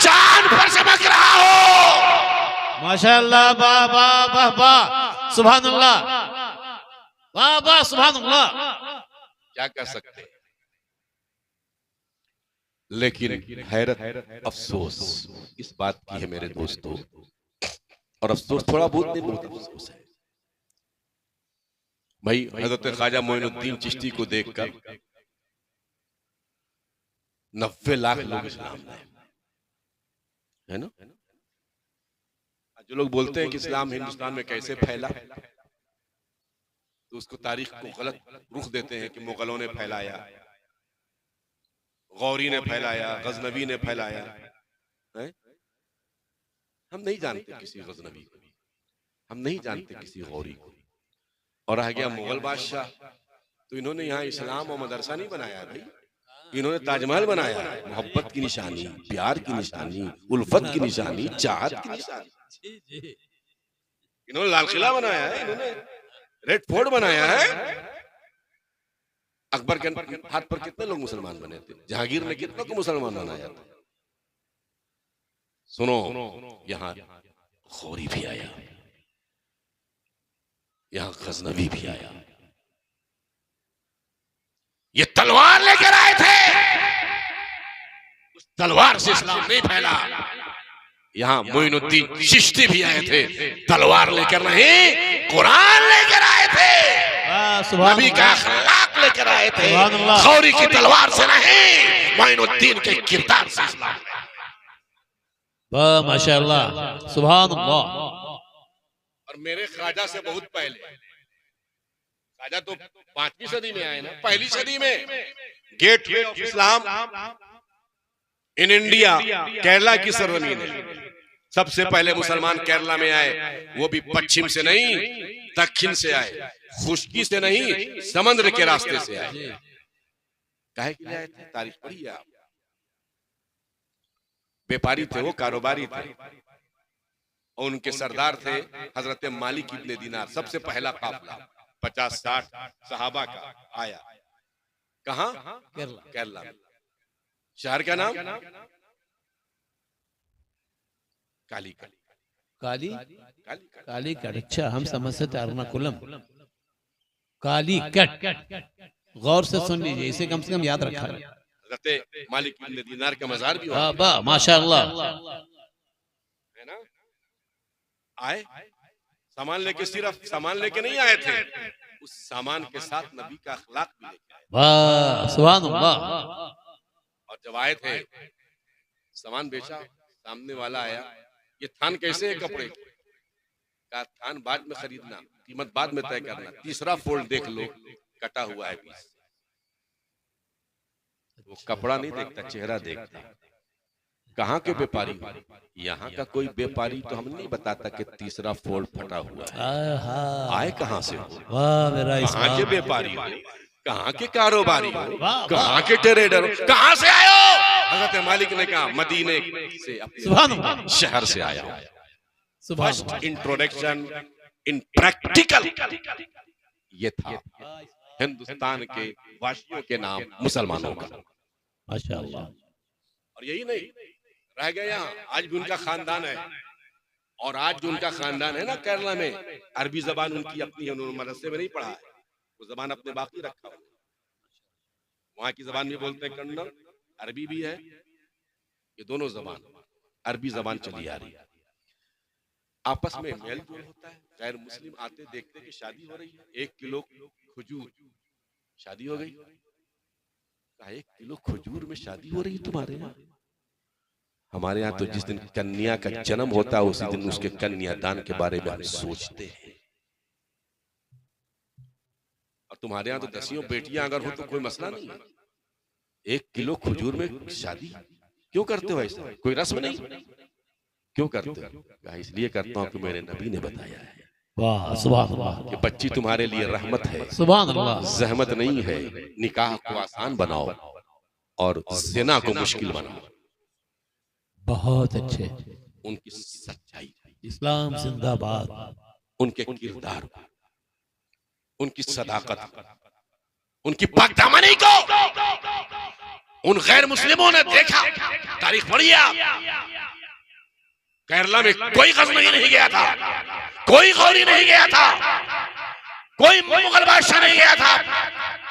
चांद पर चमक रहा हो, माशाअल्लाह, वाह वाह वाह वाह, सुभान अल्लाह, वाह वाह, सुभान अल्लाह। क्या कर सकते हैं। लेकिन हैरत अफसोस इस बात की है मेरे दोस्तों, और अफसोस थोड़ा बहुत नहीं, बहुत अफसोस है भाई। हजरत ख्वाजा मोइनुद्दीन चिश्ती को देखकर 90 लाख लोग इस्लाम लाए, है ना। जो लोग बोलते हैं कि इस्लाम हिंदुस्तान में कैसे फैला, तो उसको तारीख को गलत रुख देते हैं कि मुगलों ने फैलाया, गौरी ने फैलाया, गजनवी ने फैलाया है? हम नहीं जानते किसी गजनवी को, हम नहीं जानते किसी गौरी को। और रह गया मुगल बादशाह, तो इन्होंने यहाँ इस्लाम और मदरसा नहीं बनाया भाई, इन्होंने ताजमहल बनाया, मोहब्बत की निशानी, प्यार की निशानी, उल्फत की निशानी, चाहत की निशानी। इन्होंने लाल किला बनाया है, इन्होंने रेड फोर्ट बनाया है। अकबर के हाथ पर कितने लोग मुसलमान बने थे, जहांगीर ने कितनों को मुसलमान बनाया था। सुनो, यहाँ गौरी भी आया, यहाँ गजनवी भी आया। ये तलवार लेकर आए थे, उस तलवार से इस्लाम नहीं फैला। यहाँ मोइनुद्दीन चिश्ती भी आए थे, तलवार लेकर नहीं, कुरान लेकर आए थे, नबी का अखलाक लेकर आए थे। गौरी की तलवार से नहीं, मोइनुद्दीन के किरदार से इस्लाम। वाह माशाअल्लाह, सुभान अल्लाह। और मेरे ख्वाजा से बहुत पहले, ख्वाजा तो 5वीं सदी में आए ना, पहली सदी में gateway of Islam in India, Kerala की सरजमीन है। सबसे पहले मुसलमान केरला में आए, वो भी पश्चिम से नहीं, दक्षिण से आए, खुश्की से नहीं, समुद्र के रास्ते से आए। काहे के लिए आए थे, तारीख पढ़िए आप। व्यापारी थे वो, कारोबारी थे, और उनके सरदार थे हजरत मालिक इब्ने दीनार। सबसे पहला काफिला 50-60 सहाबा का आया। कहाँ? केरला में। शहर का नाम कालीकट। कालीकट, अच्छा हम समझते थे एर्नाकुलम। कालीकट, गौर से सुन लीजिए, इसे कम से कम याद रखा है। हजरत मालिक इब्ने दीनार का मजार भी वाह वाह माशाअल्लाह, है ना। आए सामान लेके, सिर्फ सामान लेके नहीं आए थे, उस सामान के साथ नबी का अखलाक भी लेके आए। वाह सुभान अल्लाह। और जब आए थे, सामान बेचा, सामने वाला आया, ये थान कैसे है कपड़े का? थान बाद में खरीदना, कीमत बाद में तय करना, तीसरा फोल्ड देख लो, कटा हुआ है पीस। वो कपड़ा नहीं देखता, चेहरा देखता। कहाँ के व्यापारी हो? यहाँ का कोई व्यापारी तो हम नहीं बताता कि तीसरा फोल्ड फटा हुआ है। आए कहाँ से हो? कहाँ के व्यापारी हो? कहाँ के कारोबारी हो? कहाँ के ट्रेडर हो? कहाँ से आए हो? हजरत मालिक ने कहा मदीने से, अपने शहर से आया हूं। फर्स्ट इंट्रोडक्शन इन प्रैक्टिकल ये था हिंदुस्तान के वासियों के नाम मुसलमानों का। माशाअल्लाह। और यही नहीं रह गया, यहाँ आज भी उनका खानदान है। और आज जो उनका खानदान है ना केरला में, अरबी जबान उनकी अपनी है, उन्होंने मदरसे में नहीं पढ़ा है, वो जबान अपने बाकी रखा हुआ। वहां की जबान भी बोलते हैं कन्नड़, अरबी भी है। ये दोनों जबान, अरबी जबान चली आ रही है। आपस में मेल जोल होता है। गैर मुस्लिम आते, देखते कि शादी हो रही है, 1 किलो खजूर, शादी हो गई। कहा 1 किलो खजूर में शादी हो रही तुम्हारे यहाँ? हमारे यहाँ तो जिस दिन कन्या का जन्म होता है, उसी दिन उसके कन्यादान के बारे में हम सोचते हैं। और तुम्हारे यहाँ तो 10 बेटियां अगर हो तो कोई मसला नहीं है। 1 किलो खजूर में शादी क्यों करते हो? ऐसा कोई रस्म नहीं, क्यों करते हो? इसलिए करता हूँ कि मेरे नबी ने बताया है। वाह सुभान अल्लाह, कि बच्ची तुम्हारे लिए रहमत है, सुभान अल्लाह। जहमत नहीं है। निकाह को आसान बनाओ और ज़िना को मुश्किल बनाओ। बहुत अच्छे। उनकी सच्चाई, इस्लाम जिंदाबाद, उनके किरदार, उनकी सदाकत, उनकी पाकदामनी को उन गैर मुस्लिमों ने देखा। तारीख पढ़िए आप। केरला में कोई गजनवी नहीं गया था, कोई गौरी नहीं गया था, कोई मुगल बादशाह नहीं गया था।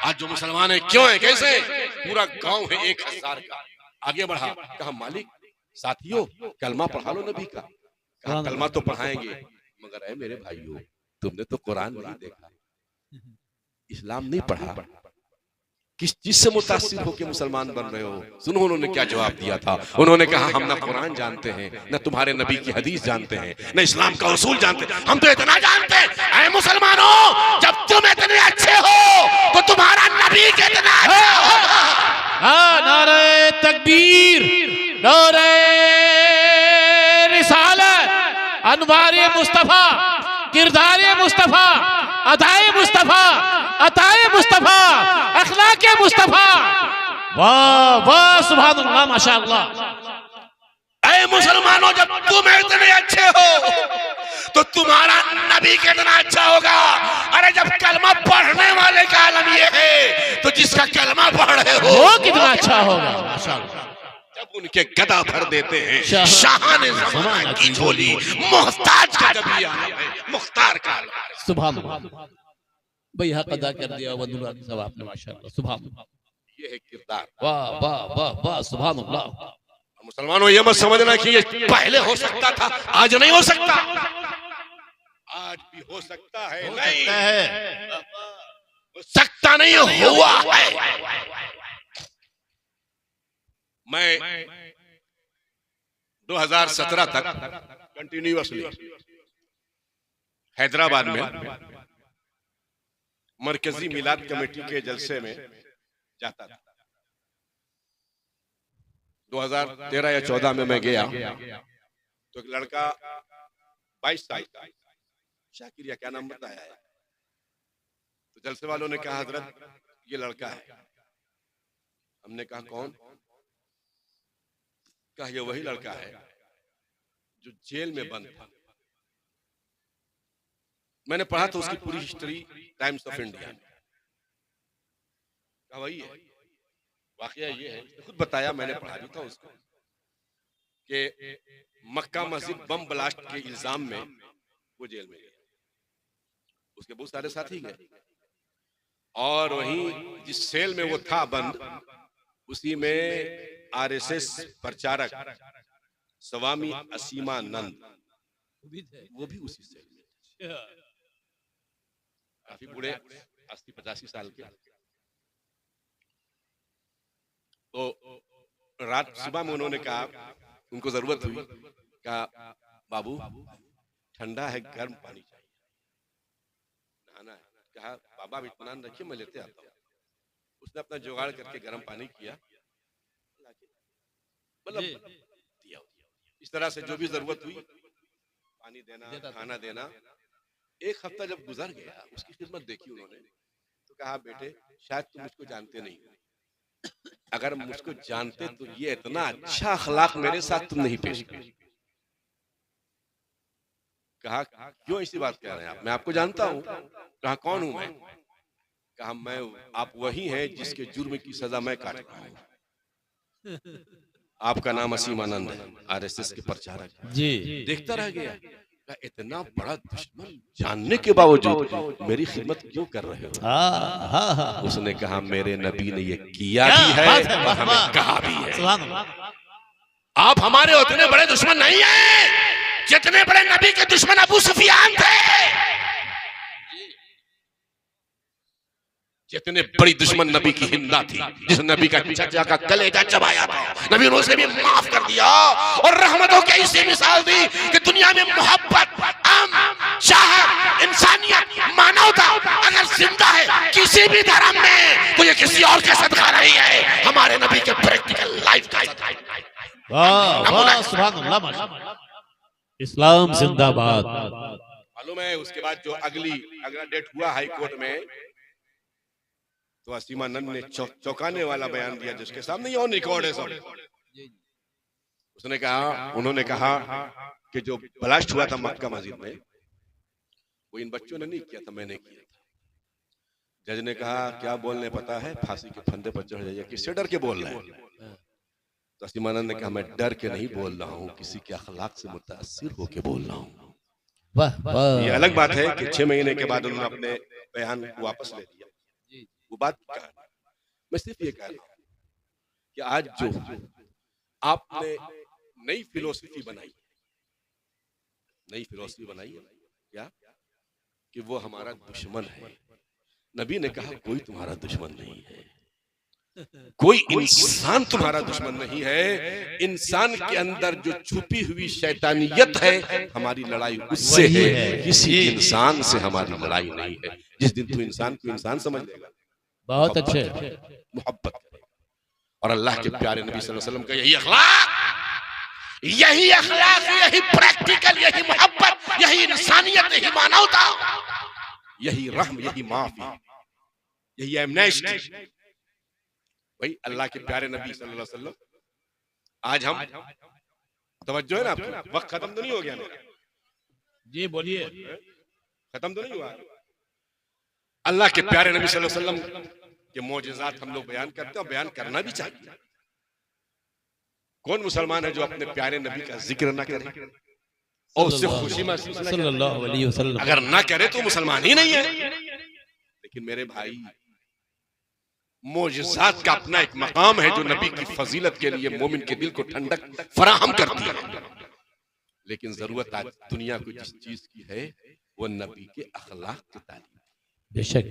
आज जो मुसलमान है क्यों है, कैसे? पूरा गांव है 1000 का, आगे बढ़ा, कहा मालिक साथियों कलमा पढ़ा लो नबी का। कहा कलमा तो पढ़ाएंगे, मगर ऐ मेरे भाइयों तुमने तो कुरान नहीं देखा, इस्लाम नहीं पढ़ा, किस चीज से मुतासिर होकर मुसलमान बन रहे हो? सुनो उन्होंने क्या जवाब दिया था। उन्होंने कहा हम ना कुरान जानते हैं, न तुम्हारे नबी की हदीस जानते हैं, न इस्लाम का उसूल जानते हैं, हम तो इतना जानते हैं ऐ मुसलमानों जब तुम इतने अच्छे हो तो तुम्हारा नबी कितना अच्छा होगा। नारे तकबीर, नारे रिसालत, अनवारे मुस्तफा, किरदारे मुस्तफा, अदाए मुस्तफा, अताए मुस्तफा, अखलाके मुस्तफा। वाह वाह सुभान अल्लाह माशाअल्लाह। ऐ मुसलमानों जब तुम इतने अच्छे हो तो तुम्हारा नबी कितना अच्छा होगा। अरे जब कलमा पढ़ने वाले का आलम ये है तो जिसका कलमा पढ़ रहे हो वो कितना अच्छा होगा माशाअल्लाह। जब उनके गदा भर देते हैं शाहाने ज़माना की झोली, मोहताज का जब ये आलम है, मुख्तार का आलम है। सुभान अल्लाह, भाई हक अदा कर दिया वदुल्लाह सब आपने माशाअल्लाह। सुभान अल्लाह, ये है किरदार। वाह वाह वाह वाह सुभान अल्लाह। मुसलमानों ये मत समझना कि ये पहले हो सकता था आज नहीं हो सकता, आज भी हो सकता है, नहीं हो सकता नहीं हुआ है। मैं 2017 तक कंटिन्यूअसली हैदराबाद में मरकजी मिलाद कमेटी के जलसे में जाता था। 2013 या 14 में मैं गया तो एक लड़का 22 साल का, शाकिर या क्या नाम बताया है, तो जलसे वालों ने कहा हजरत ये लड़का है। हमने कहा कौन? कहा ये वही लड़का है जो जेल में बंद था। मैंने पढ़ा तो उसकी पूरी हिस्ट्री टाइम्स ऑफ इंडिया में। कहा वही है। वाकया ये है, खुद बताया, मैंने पढ़ा भी था उसको, कि मक्का मस्जिद बम ब्लास्ट के इल्जाम में वो जेल में गया। उसके बहुत सारे साथी गए और वहीं जिस सेल में वो था बंद, उसी में आरएसएस प्रचारक स्वामी असीमानंद वो भी उसी सेल में, काफी बूढ़े 80-85 साल के। तो रात सुबह में उन्होंने कहा, उनको जरूरत हुई, कहा बाबू ठंडा है, गर्म पानी चाहिए, नहाना है। कहा बाबा आप इत्मीनान रखिए मैं लेते आता हूँ। उसने अपना जुगाड़ करके गर्म पानी किया, मतलब दिया। इस तरह से जो भी जरूरत हुई, पानी देना, खाना देना। एक हफ्ता जब गुजर गया, उसकी खिदमत देखी उन्होंने, तो कहा बेटे शायद तुम मुझको जानते नहीं हो, अगर मुझको जानते तो ये इतना अच्छा अखलाक मेरे साथ तुम नहीं पेश किए। कहा क्यों ऐसी बात कह रहे हैं आप? मैं आपको जानता हूं। कहा कौन हूं मैं? कहा मैं, आप वही हैं जिसके जुर्म की सजा मैं काट रहा हूं। आपका नाम असीमानंद है, आरएसएस के प्रचारक जी। देखता रह गया, इतना बड़ा दुश्मन जानने के बावजूद मेरी खिदमत क्यों कर रहे हो? उसने कहा मेरे नबी ने ये किया भी है और हमें कहा भी है। आप हमारे उतने बड़े दुश्मन नहीं हैं जितने बड़े नबी के दुश्मन अबू सुफियान थे, जितने बड़ी दुश्मन नबी की हिंदा थी, जिस नबी का चचा का कलेजा चबाया था, नबी ने उसे भी माफ कर दिया और रहमतों की ऐसी मिसाल दी कि दुनिया में मोहब्बत, चाहत, इंसानियत, मानवता अगर जिंदा है किसी भी धर्म में तो ये किसी और का सदका नहीं है, हमारे नबी के प्रैक्टिकल लाइफ का सदका है। वाह वाह सुभान अल्लाह, इस्लाम जिंदाबाद। मालूम है उसके बाद जो अगला डेट हुआ हाई कोर्ट में, तो असीमानंद ने चौंकाने वाला बयान दिया जिसके सामने ऑन रिकॉर्ड है सब। उसने कहा, उन्होंने कहा कि जो ब्लास्ट हुआ था मक्का मस्जिद में, वो इन बच्चों ने नहीं किया था, मैंने किया था। जज ने कहा क्या बोलने पता है? फांसी के फंदे पर चढ़ जाइए। किससे डर के बोल रहे हैं? तो असीमानंद ने कहा मैं डर के नहीं बोल रहा हूँ, किसी के अखलाक से मुतासिर होके बोल रहा हूँ। वाह वाह। ये अलग बात है कि 6 महीने के बाद उन्होंने अपने बयान को वापस ले लिया, वो बात कहा। मैं सिर्फ ये कह रहा हूँ कि आज जो आपने नई फिलोसफी बनाई, नई फिलोसफी बनाई है क्या कि वो हमारा दुश्मन है। नबी ने कहा कोई तुम्हारा दुश्मन नहीं है, कोई इंसान तुम्हारा दुश्मन नहीं है। इंसान के अंदर जो छुपी हुई शैतानियत है, हमारी लड़ाई उससे है, किसी इंसान से हमारी लड़ाई नहीं है। जिस दिन तू इंसान को इंसान समझ लेगा, बहुत अच्छे, मोहब्बत और अल्लाह के प्यारे नबी सल्लल्लाहु अलैहि वसल्लम का यही अखलाक, यही प्रैक्टिकल, यही मोहब्बत, यही इंसानियत, यही मानवता, यही रहम, यही माफी, यही एमनेस्टी। भाई अल्लाह के प्यारे नबी सल्लल्लाहु अलैहि वसल्लम, आज हम तवज्जो है ना आपकी, वक्त खत्म तो नहीं हो गया ना? जी बोलिए। खत्म तो नहीं हुआ? अल्लाह के प्यारे नबी सल्लल्लाहु अलैहि वसल्लम के मौजिज़ात हम लोग बयान करते हैं और बयान करना भी चाहिए। कौन मुसलमान है जो अपने प्यारे नबी का जिक्र ना करे और उससे खुशी महसूस ना करे? अगर ना करे तो मुसलमान ही नहीं है। लेकिन मेरे भाई, मौजिज़ात का अपना एक मकाम है जो नबी की फजीलत के लिए मोमिन के दिल को ठंडक फराहम करती है। लेकिन जरूरत आज दुनिया को जिस चीज की है वो नबी के अखलाक की तालीम। बेशक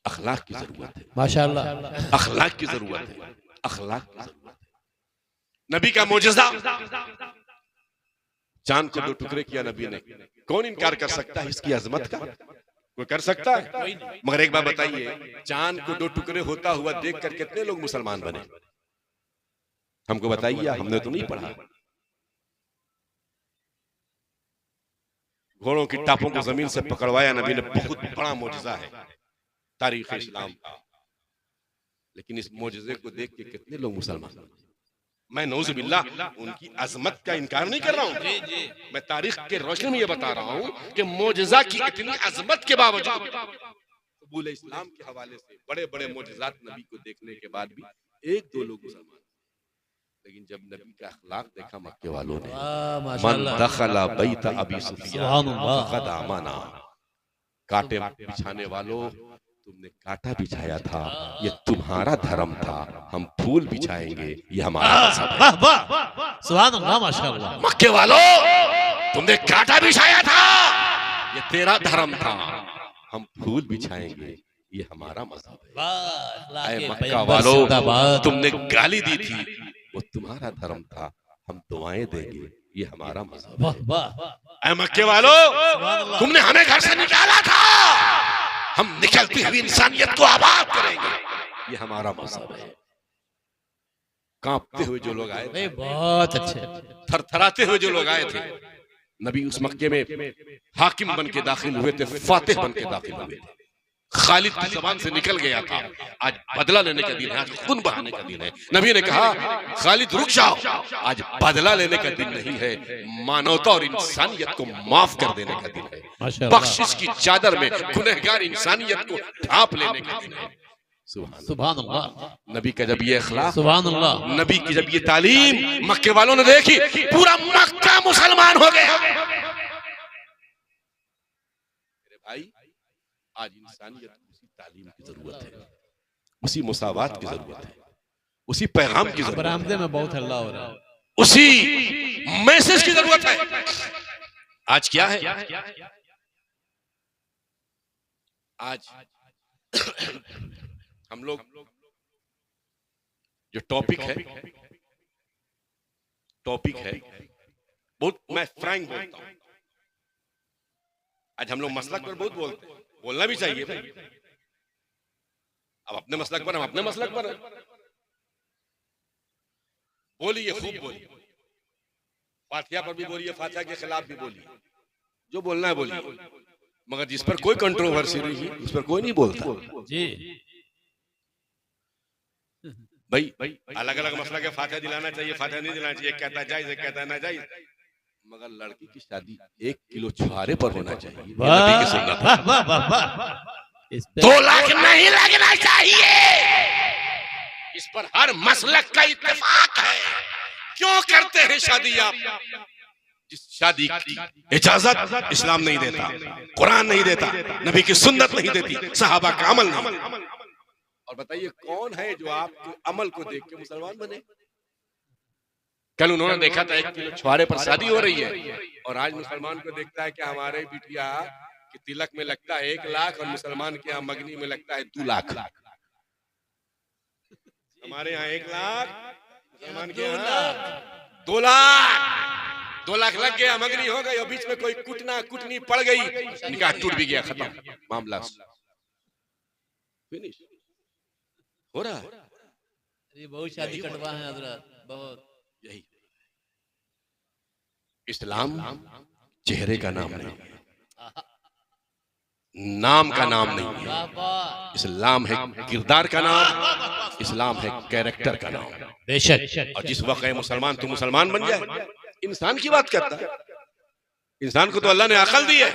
अखलाक की जरूरत है, माशाअल्लाह, अखलाक की जरूरत है, अखलाक की जरूरत है। नबी का मौजिज़ा, चांद को 2 टुकड़े किया नबी ने। कौन इनकार कर सकता है इसकी अजमत का? कोई कर सकता है? मगर एक बात बताइए, चांद को 2 टुकड़े होता हुआ देखकर कितने लोग मुसलमान बने? हमको बताइए, हमने तो नहीं पढ़ा। घोड़ों की टापों को जमीन से पकड़वाया नबी ने, बहुत बड़ा मौजिज़ा है तारीख इस्लाम का। लेकिन इस मौजिज़े को देख के कितने लोग मुसलमान बने? मैं नौज़ुबिल्लाह उनकी अजमत का इनकार नहीं कर रहा हूँ, मैं तारीख के रोशनी में ये बता रहा हूँ कि मौजिज़ा की इतनी अजमत के बावजूद कबूल इस्लाम के हवाले से बड़े बड़े मौजिज़ात नबी को देखने के बाद भी 1-2 लोग मुसलमान। लेकिन जब नबी का अखलाक देखा मक्के वालों ने, मन दखला बैत अबी सुफियान फक़द आमना। कांटे बिछाने वालों, तुमने कांटा बिछाया था, ये तुम्हारा धर्म था, हम फूल बिछाएंगे, ये हमारा मज़हब है। वाह वाह, सुभान अल्लाह, माशाअल्लाह। मक्के वालों, तुमने कांटा बिछाया था, ये तेरा धर्म था, हम फूल बिछाएंगे, ये हमारा मज़हब है। ऐ मक्का वालों, तुमने गाली दी थी, वो तुम्हारा धर्म था, हम दुआएं देंगे, ये हमारा मज़हब है। ऐ मक्के वालों, तुमने हमें घर से निकाला था, हम निकलती हुई इंसानियत को आबाद करेंगे, ये हमारा मज़हब है। कांपते हुए जो लोग आए थे, बहुत अच्छे, थरथराते हुए जो लोग आए थे, नबी उस मक्के में हाकिम बन के दाखिल हुए थे, फातिह बन के दाखिल हुए थे। खालिद की जबान से निकल गया था, आज बदला लेने का दिन है, आज खून बहाने का दिन है। नबी ने कहा, खालिद रुक जाओ, आज बदला लेने का दिन नहीं है, मानवता और इंसानियत को माफ कर देने का दिन है। बख्शिश की चादर में गुनहगार इंसानियत को ढांप लेने का दिन है। सुभान अल्लाह। नबी का जब ये अखलाक, सुभान अल्लाह, नबी की जब ये तालीम मक्के वालों ने देखी, पूरा मक्का मुसलमान हो गया। मेरे भाई, आज इंसानियत को उसी तालीम की जरूरत है, उसी मुसावात की जरूरत है, उसी पैगाम की जरूरत है, बरामदे में बहुत हल्ला हो रहा है, उसी मैसेज की जरूरत है। आज क्या है? आज हम लोग जो टॉपिक है बहुत, मैं फ्रैंक बोलता हूं, आज हम लोग मसलक पर बहुत बोलते हैं, बोलना भी चाहिए भाई। अब अपने मसलक पर, हम अपने मसलक पर बोलिए, खूब बोलिए, फातिहा पर भी बोलिए, फातिहा के खिलाफ भी बोलिए, जो बोलना है बोलिए, मगर जिस पर कोई कंट्रोवर्सी नहीं है उस पर कोई नहीं बोलता जी। भाई अलग अलग मसला के फातिहा दिलाना चाहिए, फातिहा नहीं दिलाना चाहिए, कहता है जायज है, कहता है नाजायज, मगर लड़की की शादी 1 किलो छुहारे पर होना चाहिए, ये नबी की सुन्नत है। 2 लाख नहीं लगना चाहिए, इस पर हर मसलक का इत्तेफाक है। क्यों करते हैं शादी आप? जिस शादी की इजाजत इस्लाम नहीं देता, कुरान नहीं देता, नबी की सुन्नत नहीं देती, सहाबा का अमल नहीं। और बताइए कौन है जो आपके अमल को देख के मुसलमान बने? कल उन्होंने देखा था 1 किलो छुआरे पर शादी हो रही है, और आज मुसलमान को देखता है कि हमारे बिटिया कि तिलक में लगता है 1 लाख और मुसलमान के यहाँ मगनी में लगता है 2 लाख। हमारे यहाँ 1 लाख, मुसलमान के यहाँ 2 लाख। 2 लाख लग गया, मगनी हो गई, और बीच में कोई कुटनी पड़ गई, निकाह टूट भी गया, खत्म मामला, फिनिश हो रहा है। ये बहुत शादी कटवा है हजरत, बहुत। यही इस्लाम चेहरे का नाम नहीं, नाम का नाम नहीं है। इस्लाम है किरदार का नाम, इस्लाम है कैरेक्टर का नाम। बेशक। और जिस वक्त मुसलमान तो मुसलमान बन जाए, इंसान की बात करता है। इंसान को तो अल्लाह ने अकल दी है,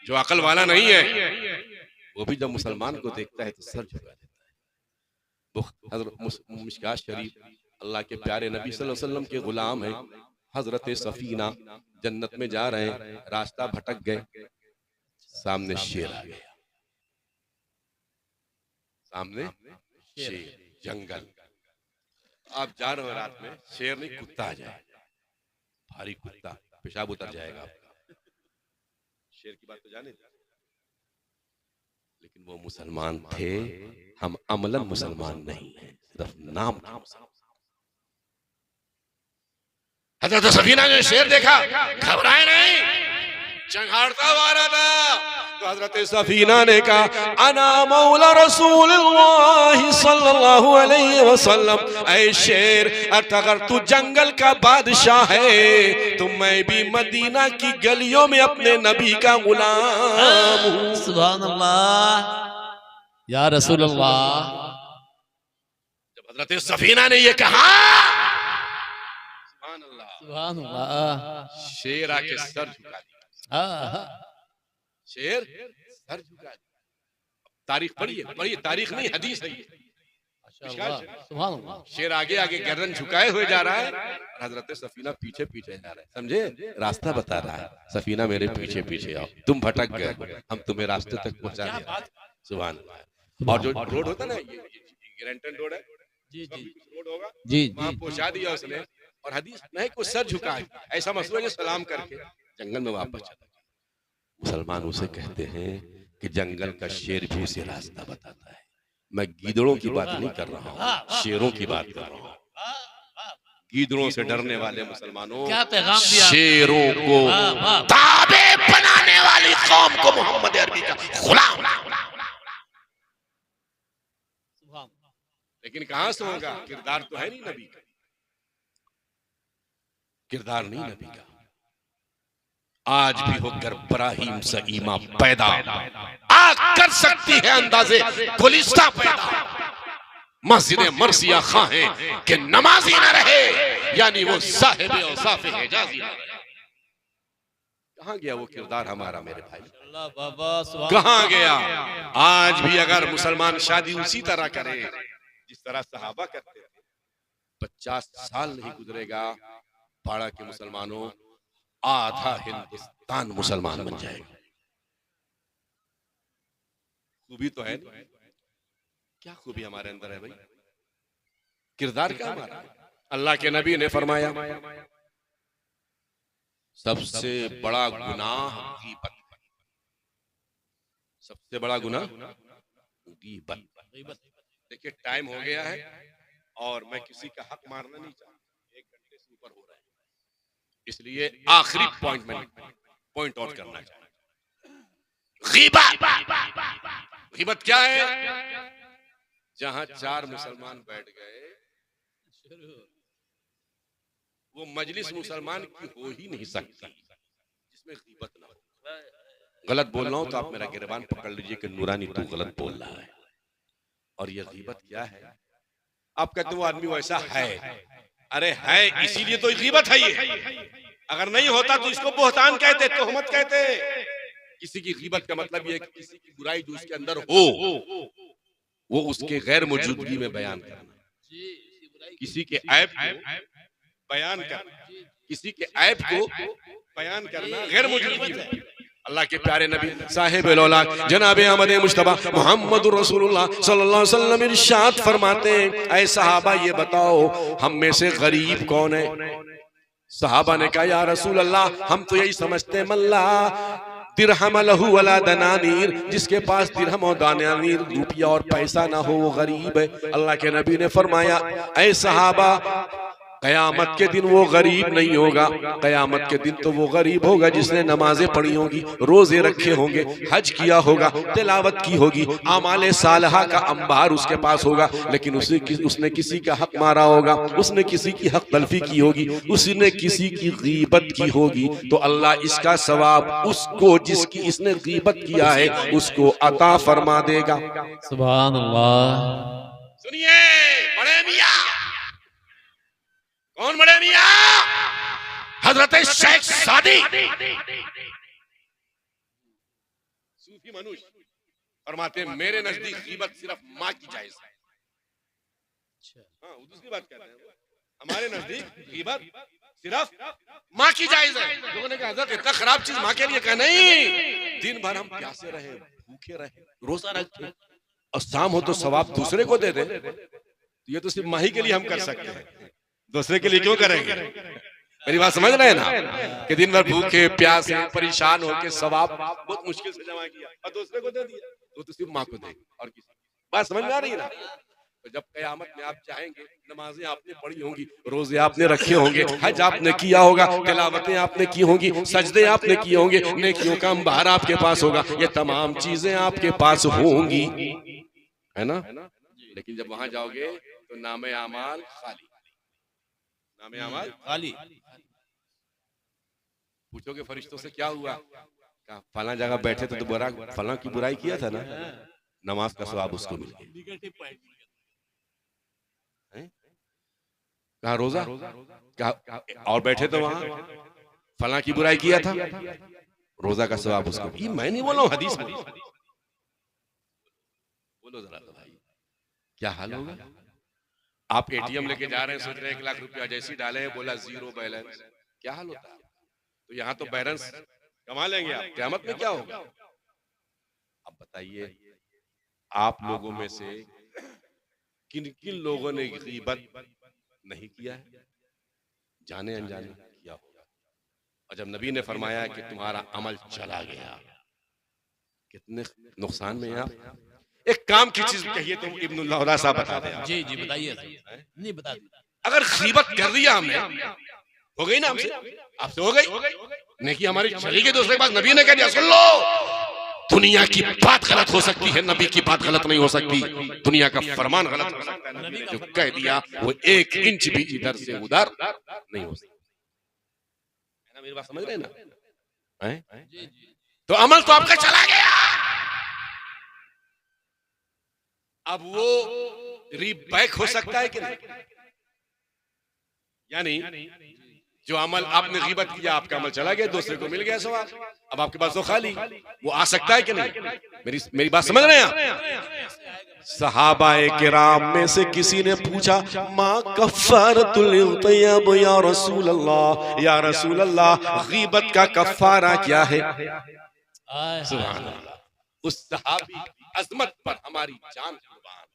जो अकल वाला नहीं है वो भी जब मुसलमान को देखता है तो सर झुका देता है। हज़रत मिशकात शरीफ, अल्लाह के प्यारे नबी सल्लल्लाहु अलैहि वसल्लम के गुलाम है हजरत सफीना, जन्नत में जा रहे हैं, रास्ता भटक गए, सामने शेर आ गया, सामने शेर, जंगल। आप जा रहे हो रात में, शेर नहीं कुत्ता आ जाए, भारी कुत्ता, पेशाब उतर जाएगा आपका। शेर की बात तो जाने, लेकिन वो मुसलमान थे, हम अमलन मुसलमान नहीं हैं, सिर्फ नाम का मुसलमान। हज़रत सफीना ने शेर देखा, घबराए नहीं, चंगाड़ता हुआ आ रहा था, तो हज़रत सफीना ने कहा अना मौला रसूलुल्लाह सल्लल्लाहु अलैहि वसल्लम, ऐ शेर अगर तू जंगल का बादशाह है तो मैं भी मदीना की गलियों में अपने नबी का गुलाम हूँ। सुभान अल्लाह या रसूल अल्लाह। जब हज़रत सफीना ने ये कहा, सुभान अल्लाह, शेर आके सर झुका दिया, शेर सर झुका दिया। तारीख पढ़िए, तारीख नहीं हदीस है ये। सुभान अल्लाह। शेर आगे आगे गर्दन झुकाए हुए जा रहा है, हजरत सफीना पीछे पीछे जा रहा है, समझे, रास्ता बता रहा है, सफीना मेरे पीछे पीछे आओ, तुम भटक गए, हम तुम्हें रास्ते तक पहुंचा दें। सुभान अल्लाह। और जो रोड होता ना, ये ग्रैंटन रोड है, जी जी रोड होगा जी, वहां पहुंचा दिया उसने, और हदीस नहीं कुछ सर झुका, ऐसा मसला सलाम करके जंगल में वापस चला। मुसलमान उसे कहते हैं कि जंगल का शेर भी उसे रास्ता बताता है। मैं गीदड़ों की बात नहीं कर रहा हूँ, शेरों की बात कर रहा हूँ। गीदड़ों से डरने वाले मुसलमानों, क्या पैगाम दिया, शेरों को ताबे बनाने वाली कौम को मोहम्मद अरबी का गुलाम। लेकिन कहां से होगा, किरदार तो है नहीं नबी का, किरदार नहीं नबी का। आज भी हो बराहीम से ईमा पैदा, आग कर सकती है अंदाजे गुलिस्ता पैदा। मस्जिद मर्सिया खाएं कि नमाजी न रहे, यानी वो साहिब औसाफ हिजाजी न रहे। कहां गया वो किरदार हमारा मेरे भाई, कहां गया। आज भी अगर मुसलमान शादी उसी तरह करे जिस तरह सहाबा करते थे, 50 साल नहीं गुजरेगा पाड़ा के मुसलमानों, आधा हिंदुस्तान मुसलमान बन जाएगा। खूबी तो है नहीं, क्या खूबी हमारे अंदर है भाई, किरदार क्या हमारा। अल्लाह के नबी ने फरमाया सबसे बड़ा गुनाह गीबत, सबसे बड़ा गुनाह गीबत। देखिए टाइम हो गया है और मैं किसी का हक मारना नहीं चाहता, 1 घंटे से ऊपर हो रहा है, इसलिए आखिरी पॉइंट आउट करना चाहता हूं। गीबत क्या है, जहां 4 मुसलमान बैठ गए, वो मजलिस मुसलमान की हो ही नहीं सकती जिसमें गीबत ना हो। गलत बोल रहा हूं तो आप मेरा गिरबान पकड़ लीजिए कि नूरानी तू गलत बोल रहा है। और ये गीबत क्या है, आप कहते हो आदमी वैसा है, अरे है इसीलिए तो गीबत है ये। अगर नहीं होता तो इसको बोहतान कहते, तोहमत कहते। किसी की गीबत का मतलब ये कि किसी की बुराई जो उसके अंदर हो वो उसके गैर मौजूदगी में बयान करना, किसी के ऐब को बयान करना, किसी के ऐब को बयान करना गैर मौजूदगी में। अल्लाह के प्यारे नबी साहिब औलाद जनाब अहमद मुश्तबा मोहम्मद रसूलुल्लाह सल्लल्लाहु अलैहि वसल्लम इरशाद फरमाते हैं, ऐ सहाबा ये बताओ हम में से गरीब कौन है? सहाबा ने कहा या रसूल अल्लाह हम तो यही समझते हैं मल्ला दिरहम लहू वला दनानीर, जिसके पास दिरहम और दानानीर रुपया और पैसा ना हो वो गरीब है। अल्लाह के नबी ने फरमाया ऐ सहाबा कयामत के दिन वो गरीब नहीं होगा, कयामत के दिन तो वो गरीब होगा जिसने नमाजें पढ़ी होंगी, रोजे रखे होंगे, हज किया होगा, तिलावत की होगी, आमाले सालहा का अंबार उसके पास होगा, लेकिन उसने किसी का हक मारा होगा, उसने किसी की हक तलफी की होगी, उसने किसी की गीबत की होगी, तो अल्लाह इसका सवाब उसको जिसकी इसने गीबत किया है उसको अता फरमा देगा। सुभान अल्लाह। सुनिए बड़े मियां, कौन बड़े मियां? हजरत शेख सादी सूफी मनुष्य फरमाते हैं मेरे नजदीक गीबत सिर्फ माँ की जायज है। हाँ दूसरी बात कर रहे हैं, हमारे नजदीक गीबत सिर्फ माँ की जायज है। लोगों ने कहा हजरत इतना खराब चीज माँ के लिए? कहा नहीं, दिन भर हम प्यासे रहे, भूखे रहे, रोजा रखे और शाम हो तो सवाब दूसरे को दे दे, ये तो सिर्फ माँ ही के लिए हम कर सकते हैं, दूसरे के लिए क्यों करेंगे? मेरी बात समझ रहे हैं ना कि दिन भर भूखे प्यासे परेशान होकर सवाब बहुत मुश्किल से जमा किया और दूसरे को दे दिया, तो सिर्फ माँ को देंगे और किसी। बात समझ में आ रही है ना? तो जब कयामत में आप जाएंगे, नमाजें आपने पढ़ी होंगी, रोजे आपने रखे होंगे, हज आपने किया होगा, तिलावतें आपने की होंगी, सजदे आपने किए होंगे, नेकियों का अंबार आपके पास होगा, ये तमाम चीजें आपके पास होंगी, है ना? लेकिन जब वहां जाओगे तो नामे आमाल खाली, नामे आमाल खाली। पूछोगे फरिश्तों से क्या हुआ? कहा फला जगह बैठे थे तो बुरा फला की बुराई किया था ना, नमाज का सवाब उसको मिल गया। कहा रोजा, कहा और बैठे तो वहां फला की बुराई किया था, रोजा का सवाब उसको। ये मैं नहीं बोला हूं, हदीस में। बोलो जरा तो भाई क्या हाल होगा? आप एटीएम लेके जा रहे हैं, सोच रहे हैं 1 लाख रुपया जैसे ही डाले, बोला जीरो बैलेंस, क्या हाल होता है? तो यहाँ तो बैलेंस कमा लेंगे आप, क़यामत में क्या होगा? अब बताइए आप लोगों में से किन किन लोगों ने गीबत नहीं किया है? जाने अनजाने किया होगा। और जब नबी ने फरमाया कि तुम्हारा अमल चला गया, कितने नुकसान में आप। एक काम की चीज कहिए तो इब्नुल लौला साहब बता दें। जी जी बताइए। नहीं बता दी। अगर गीबत कर दिया हमने, हो गई ना हमसे, आपसे हो गई, नेकी हमारी चली गई, दूसरे के पास नबी ने कह दिया सुन लो, दुनिया की बात गलत हो सकती है, नबी की बात गलत नहीं हो सकती, दुनिया का फरमान गलत हो सकता है, नबी ने जो कह दिया वो 1 इंच भी इधर से उधर नहीं हो सकता। है ना? मेरी बात समझ रहे हैं ना? तो अमल तो आपका चला गया, अब वो रीबैक हो सकता है कि नहीं? यानी जो अमल आपने गीबत किया, आपका अमल चला गया, दूसरे को मिल गया सवाब, अब आपके पास तो खाली, वो आ सकता है कि नहीं? मेरी बात समझ रहे हैं आप? सहाबाए किराम में से किसी ने पूछा माँ कफ़ारतुल तय्यब या रसूल अल्लाह, या रसूल अल्लाह गीबत का कफ़ारा क्या है? सुभान अल्लाह। उस सहाबी की अजमत पर हमारी जान कुर्बान,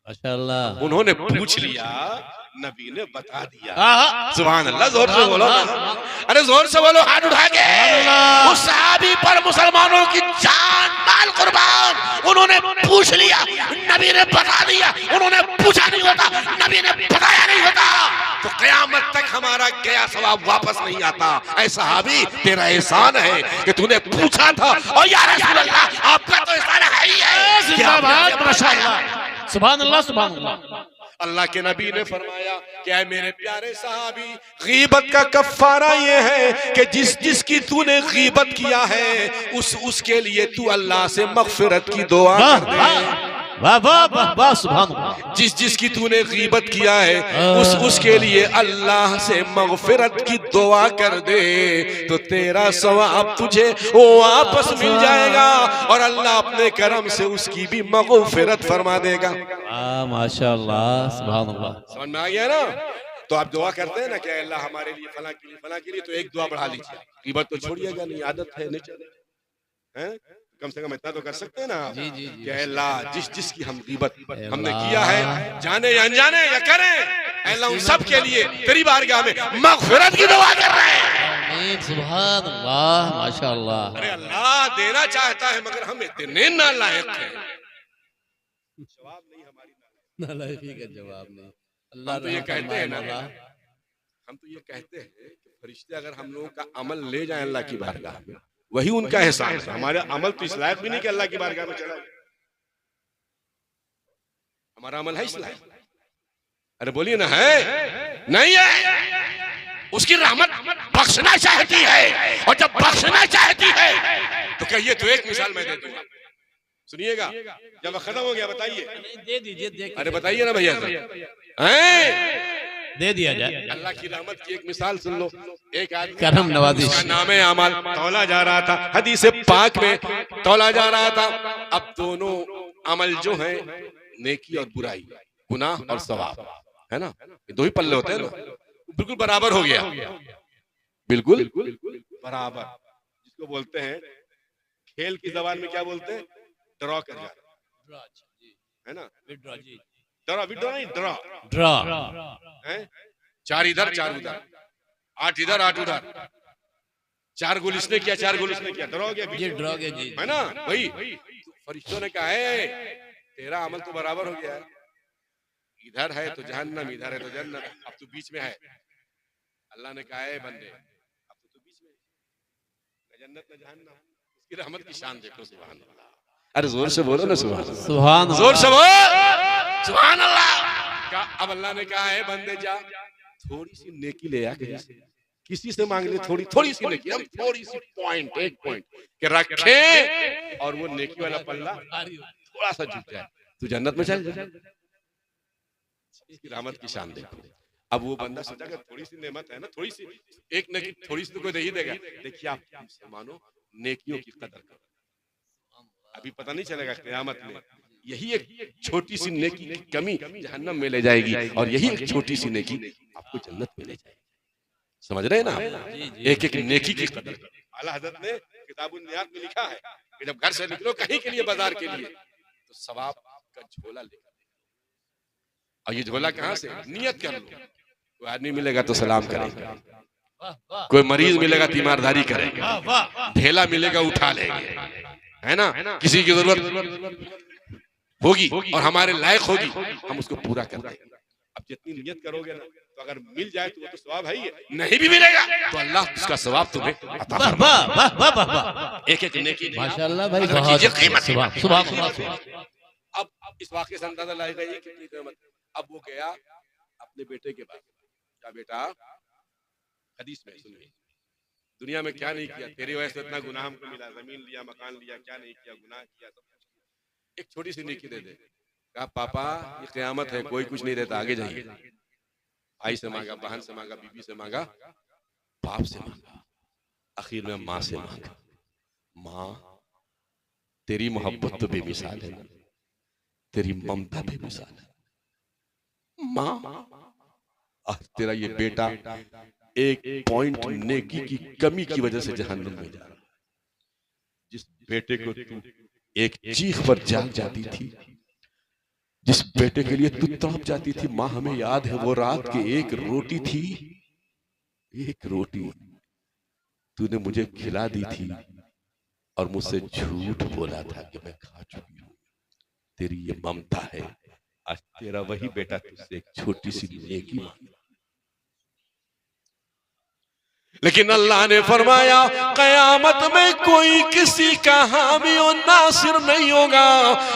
माशाअल्लाह। उन्होंने पूछ लिया, नबी ने बता दिया। सुभान अल्लाह, जोर से बोलो, अरे जोर से बोलो, हाथ उठा के। उस सहाबी पर मुसलमानों की जान माल कुर्बान, उन्होंने पूछ लिया, नबी ने बता दिया। उन्होंने पूछा नहीं होता, नबी ने बताया नहीं होता, तो क़यामत तक हमारा गया सवाब वापस नहीं आता। ऐ सहाबी तेरा एहसान है कि तूने पूछा था, और या रसूल अल्लाह आपका तो एहसान है ही है। जिंदाबाद, माशाअल्लाह, सुभान अल्लाह, सुभान अल्लाह। अल्लाह के नबी ने फरमाया क्या है मेरे प्यारे सहाबी, गीबत का कफ़ारा ये है कि जिसकी तूने गीबत किया है उसके लिए तू अल्लाह से मग़फ़िरत की दुआ कर दे। वाह वाह वाह वाह, सुभान अल्लाह। जिसकी तूने गीबत किया है उसके लिए अल्लाह से मग़फ़िरत की दुआ कर दे, तो तेरा सवाब तुझे वापस मिल जाएगा और अल्लाह अपने करम से उसकी भी मग़फ़िरत फरमा देगा। माशाअल्लाह, सुभान अल्लाह। समझ में आ गया ना? तो आप दुआ करते हैं ना कि अल्लाह हमारे लिए फला के लिए, तो एक दुआ बढ़ा लीजिए, गीबत तो छोड़िएगा नहीं, आदत है, नहीं चले। हैं? कम से कम इतना तो कर सकते हैं ना आप जी जी जी। कि अल्लाह जिस जिसकी हम ग़ीबत हमने अल्लाह। किया है, जाने या अनजाने या करें, अल्लाह उन सब के लिए तेरी बारगाह में मग़फ़िरत की दुआ कर रहे हैं। आमीन, सुभान अल्लाह, माशाअल्लाह। अरे अल्लाह देना चाहता है मगर हम इतने नालायक हैं। जवाब नहीं हमारी नालायकी का जवाब नहीं। हम तो ये कहते हैं ना, हम तो ये कहते हैं कि फरिश्ते अगर हम लोगों का अमल ले जाए अल्लाह की बारगाह में, वही उनका एहसान है। हमारा अमल तो इस लायक भी नहीं कि अल्लाह की बारगाह में चला, हमारा अमल है इस लायक? अरे बोलिए ना, है नहीं है? उसकी रहमत बख्शना चाहती है, और जब बख्शना चाहती है तो कहिए। तो एक मिसाल मैं दे दूंगा, सुनिएगा। जब खत्म हो गया बताइए, दे दीजिए। अरे बताइए ना भैया, दे दिया जाए। अल्लाह की रहमत की एक मिसाल सुन लो। एक आदमी करम नवाज़ी, उसका नाम है अमल, तौला जा रहा था, हदीस पाक में तौला जा रहा था। अब दोनों अमल जो है, नेकी और बुराई, गुनाह और सवाब, है ना, ये दो ही पल्ले होते हैं ना, बिल्कुल बराबर हो गया, बिल्कुल बराबर। जिसको बोलते हैं खेल की जबान में क्या बोलते हैं, ड्रॉ कर जा, है ना, ड्रॉ, विड्रॉ नहीं, ड्रॉ, ड्रॉ है। 4 इधर 4 उधर, 8 इधर 8 उधर, 4 गोल इसने किया 4 गोल इसने किया, ड्रॉ हो गया, ये ड्रॉ गया जी, है ना। वही फरिश्तों ने कहा है तेरा अमल तो बराबर हो गया है, इधर है तो जहन्नम, इधर है तो जन्नत, अब तू बीच में है। अल्लाह ने कहा है बंदे, अब तो तू बीच में, न जन्नत न जहन्नम। उसकी रहमत की शान देखो, सुभान अल्लाह। अरे जोर से बोलो ना सुभान अल्लाह, सुभान जोर से बोल सुभान अल्लाह। अब अल्लाह ने कहा है बंदे जा थोड़ी सी नेकी ले आ, किसी से मांग ले, थोड़ी थोड़ी सी नेकी, हम थोड़ी सी पॉइंट, एक पॉइंट के रखे, और वो नेकी वाला पल्ला थोड़ा सा झुक जाए, तू जन्नत में चल जाए। इसकी रहमत की शान देखो। अब वो बंदा सोचा कि थोड़ी सी नेमत है ना, थोड़ी सी एक नेकी, थोड़ी सी तो कोई दे ही देगा। देखिए आप मुसलमानों, नेकियों की कदर करो, अभी पता नहीं चलेगा क़यामत में यही एक छोटी सी नेकी की कमी जहन्नम में ले जाएगी, और यही एक छोटी सी नेकी आपको जन्नत में ले जाएगी। समझ रहे हैं ना, एक एक नेकी की कदर। आला हज़रत ने किताबुन नियात में लिखा है कि जब घर से निकलो कहीं के लिए, बाजार के लिए, तो सवाब का झोला लेकर, और ये झोला कहाँ से, नियत कर लो। कोई आदमी मिलेगा तो सलाम करेंगे, कोई मरीज मिलेगा तीमारदारी करेंगे, ढेला मिलेगा उठा लेंगे, है ना, किसी की जरूरत होगी और हमारे लायक होगी, हम उसको पूरा कर देंगे। अब जितनी नियत करोगे ना, तो अगर मिल जाए तो वो तो सवाब है ही, नहीं भी मिलेगा तो अल्लाह उसका सवाब तुम्हें अता फरमाएगा। एक एक नेकी माशाअल्लाह भाई, अब इस वाक़े से अंदाजा लगाएगा ये कितनी कीमत। अब वो गया अपने बेटे के पास, क्या बेटा, हदीस में सुनिए, दुनिया में क्या नहीं किया, तेरी वजह से इतना गुनाह हमको मिला, जमीन लिया, मकान लिया, क्या नहीं किया, गुनाह किया, सब कुछ किया, एक छोटी सी नेकी दे दे। कहा पापा ये क़यामत है, कोई कुछ नहीं देता, आगे जाइए। भाई से मांगा, बहन से मांगा, बीबी से मांगा, बाप से मांगा, आखिर में माँ से मांगा। माँ तेरी मोहब्बत तो बेमिसाल है, तेरी ममता बेमिसाल है। माँ तेरा ये बेटा एक पॉइंट नेकी की कमी की वजह से जहन्नम में जा रहा है। जिस बेटे को तू एक चीख पर जाग जाती थी, जिस बेटे के लिए तू तड़प जाती थी, माँ हमें याद है वो रात की एक रोटी थी, एक रोटी तूने मुझे खिला दी थी और मुझसे झूठ बोला था कि मैं खा चुकी हूँ। तेरी ये ममता है, आज तेरा वही बेटा तुझसे एक छोटी सी नेकी मांगी। लेकिन अल्लाह ने फरमाया क़यामत में कोई किसी का हामी और नासिर नहीं होगा।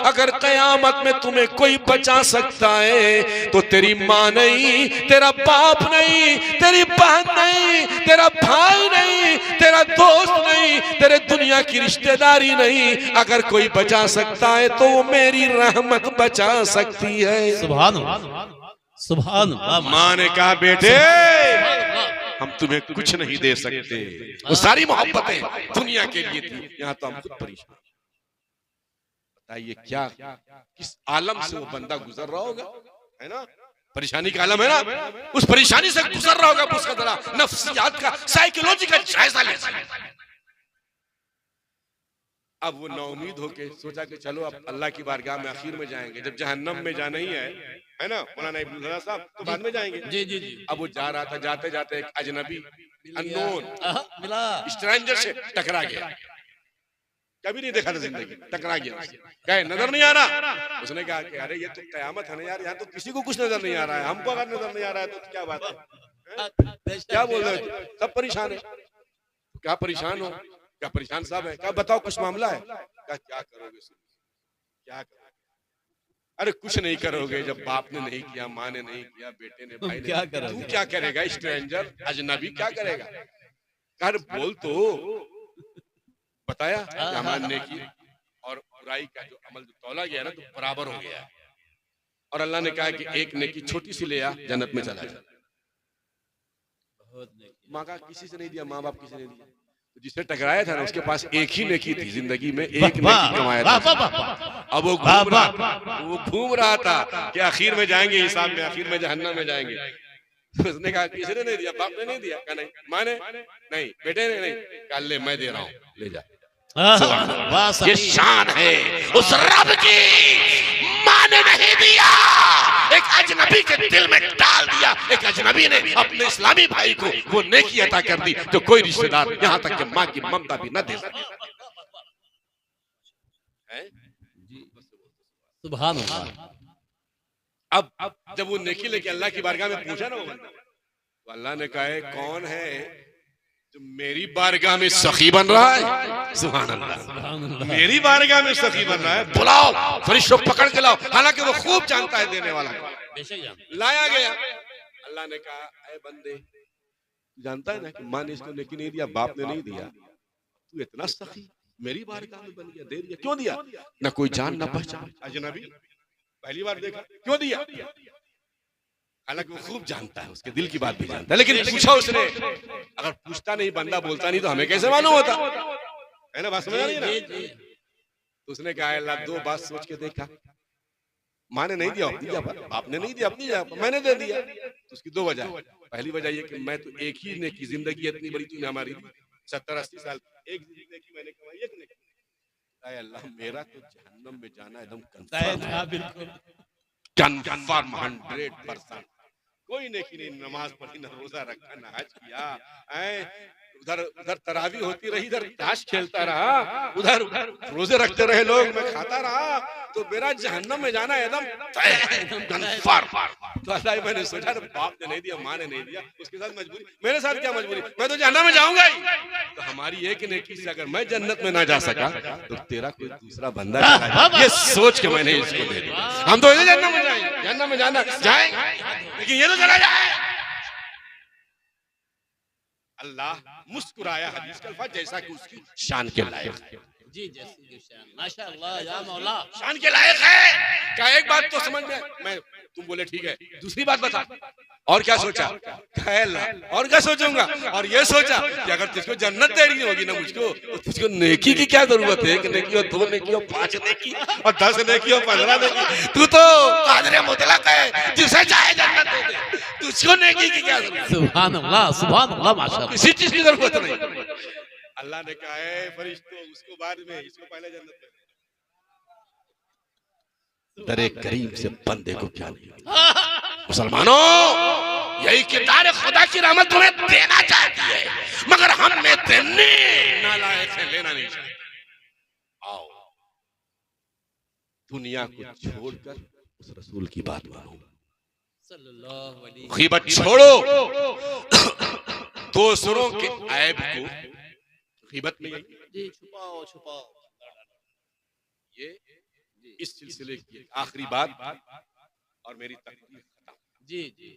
अगर क़यामत में तुम्हें कोई बचा सकता है तो तेरी माँ नहीं, तेरा बाप नहीं, तेरी बहन नहीं, तेरा भाई नहीं, तेरा दोस्त नहीं, तेरे दुनिया की रिश्तेदारी नहीं। अगर कोई बचा सकता है तो वो मेरी रहमत बचा सकती है। सुभान अल्लाह, सुभान अल्लाह। माँ ने कहा बेटे हम तुम्हें कुछ नहीं दे सकते, वो सारी मोहब्बतें दुनिया के लिए थी, यहाँ तो हम खुद परेशान। बताइए क्या किस आलम से वो बंदा गुजर रहा होगा, है ना, परेशानी का आलम है ना, उस परेशानी से गुजर रहा होगा। उसका जरा नफ्सियात का, साइकोलॉजी का जायजा ले। अब वो नाउमीद होके सोचा कि चलो अब अल्लाह की बारगाह में आखिर में जाएंगे, जब जहन्नम में जाना ही है ना मौलाना इब्नुल हला साहब, तो बाद में जाएंगे। जी जी जी। अब वो जा रहा था, जाते जाते एक अजनबी अननोन मिला, स्ट्रेंजर से टकरा गया, कभी नहीं देखा था जिंदगी, टकरा गया, कहे नजर नहीं आ रहा। उसने कहा कि अरे ये तो कयामत है ना यार, यहाँ तो किसी को कुछ नजर नहीं आ रहा है, हमको अगर नजर नहीं आ रहा है तो क्या बात है, क्या बोल रहे हो, सब परेशान है। क्या परेशान हो, क्या परेशान साहब है, क्या बताओ कुछ मामला है, क्या करोगे, क्या करोगे? अरे कुछ नहीं करोगे, जब बाप ने नहीं किया, माँ ने नहीं किया, बेटे ने, भाई ने, क्या करोगे? तू क्या करेगा, स्ट्रेंजर अजनबी क्या करेगा? कर बोल तो बताया कि हमारे नेकी और बुराई का जो अमल जो तौला गया ना, तो बराबर हो गया। और अल्लाह ने कहा कि एक नेकी छोटी सी ले आ, जन्नत में चला जा। माँ का किसी से नहीं दिया, माँ बाप किसी ने दिया, तो जिससे टकराया था ना उसके पास एक ही नेकी थी जिंदगी में, एक नेकी कमाया था। अब वो घूम रहा था कि आखिर में जाएंगे हिसाब में, आखिर में जहन्नम में जाएंगे। तो उसने कहा किसी ने नहीं दिया, बाप ने नहीं दिया, कहा नहीं, माँ ने नहीं, बेटे ने नहीं, कहा ले मैं दे रहा हूँ, ले जा। ये शान है उस रब की, माँ ने नहीं दिया, एक अजनबी के दिल में डाल दिया, एक अजनबी ने अपने इस्लामी भाई को वो नेकी अता कर दी जो कोई रिश्तेदार यहाँ तक कि माँ की ममता भी न दे सके। सुभान अल्लाह। अब जब वो नेकी लेके अल्लाह की बारगाह में पूछा ना वो बंदा, तो अल्लाह ने कहा कौन है जो मेरी बारगाह में सखी बन रहा है? सुभान अल्लाह, मेरी बारगाह में सखी बन रहा है, बुलाओ, फरिश्तों पकड़ के लाओ। हालांकि वो खूब जानता है देने वाला, लाया गया। अल्लाह ने कहा ऐ बंदे, जानता है ना कि माँ ने इसको नेकी नहीं दिया, बाप ने नहीं दिया, तू इतना सखी मेरी बारगाह में बन गया, दे दिया, क्यों दिया? ना कोई जान ना पहचान, अजनबी, पहली बार देखा, क्यों दिया? हालांकि वो खूब जानता है, उसके दिल की बात भी जानता है, लेकिन पूछा उसने। अगर पूछता नहीं, बंदा बोलता नहीं, तो हमें कैसे मालूम होता है ना? बात समझ आ रही है ना? तो उसने कहा अल्लाह, दो बात सोच के देखा, माँ ने नहीं दिया, दिया, बाप ने नहीं दिया, अपनी दिया, मैंने दे दिया। तो उसकी दो वजह, पहली वजह ये कि मैं तो एक ही ने की जिंदगी इतनी बड़ी तूने हमारी 70-80 साल, एक नेकी मैंने कमाई, एक नेकी। अल्लाह मेरा तो जहन्नम में जाना एकदम कन्फर्म 100%। कोई नेकी नहीं, नमाज पढ़ी, न रोजा रखा, न हज किया, उधर उधर तरावी होती रही, इधर ताश खेलता रहा, उधर रोजे रखते रहे लोग, मैं खाता रहा, तो मेरा जहन्नम में जाना एकदम कन्फर्म। तो अल्लाह, मैंने सोचा बाप ने नहीं दिया, माँ ने नहीं दिया, उसके साथ मजबूरी, मेरे साथ क्या मजबूरी, मैं तो जहन्नम में जाऊंगा ही। तो हमारी एक नेकी से अगर मैं जन्नत में ना जा सका, तो तेरा कोई दूसरा बंदा चला, ये सोच के मैंने इसको दे दिया। हम तो इसे जन्नत में जाएंगे, जन्नत में जाना जाएंगे, लेकिन ये तो चला जाए। अल्लाह मुस्कुराया हदीस के अल्फाज जैसा कि उसकी शान के लायक है। जी, जैसी की शान, माशाअल्लाह या मौला, शान के लायक है। क्या एक बात तो समझ में, मैं तुम बोले ठीक है, दूसरी बात बता, और क्या सोचा? और क्या सोचूंगा? और ये सोचा कि अगर तुझको जन्नत दे रही होगी ना मुझको, तो तुझको नेकी की क्या जरूरत है? एक नेकी और 2 नेकी और 5 नेकी और 10 नेकी और 15 नेकी, तू तो कादिर मुतलक है, जिसे चाहे जन्नत दे दे, तुझको नेकी की क्या जरूरत? सुभान अल्लाह, सुभान अल्लाह, माशाअल्लाह, किसी चीज की जरूरत नहीं। अल्लाह ने कहा है फरिश्तों, उसको बाद में, इसको पहले जन्नत दे। दरे करीम से बंदे को क्या नहीं। मुसलमानों, यही किताब खुदा की रहमत तुम्हें देना चाहती है, मगर हम में देने नालायक है, लेना नहीं चाहते। आओ, दुनिया को छोड़कर उस रसूल की बात मानो, सल्लल्लाहु अलैहि गीबत छोड़ो, दूसरों के ऐब को गीबत नहीं, जी, छुपाओ छुपाओ। ये इस सिलसिले की आखिरी बात और मेरी तकरीर खत्म। जी जी,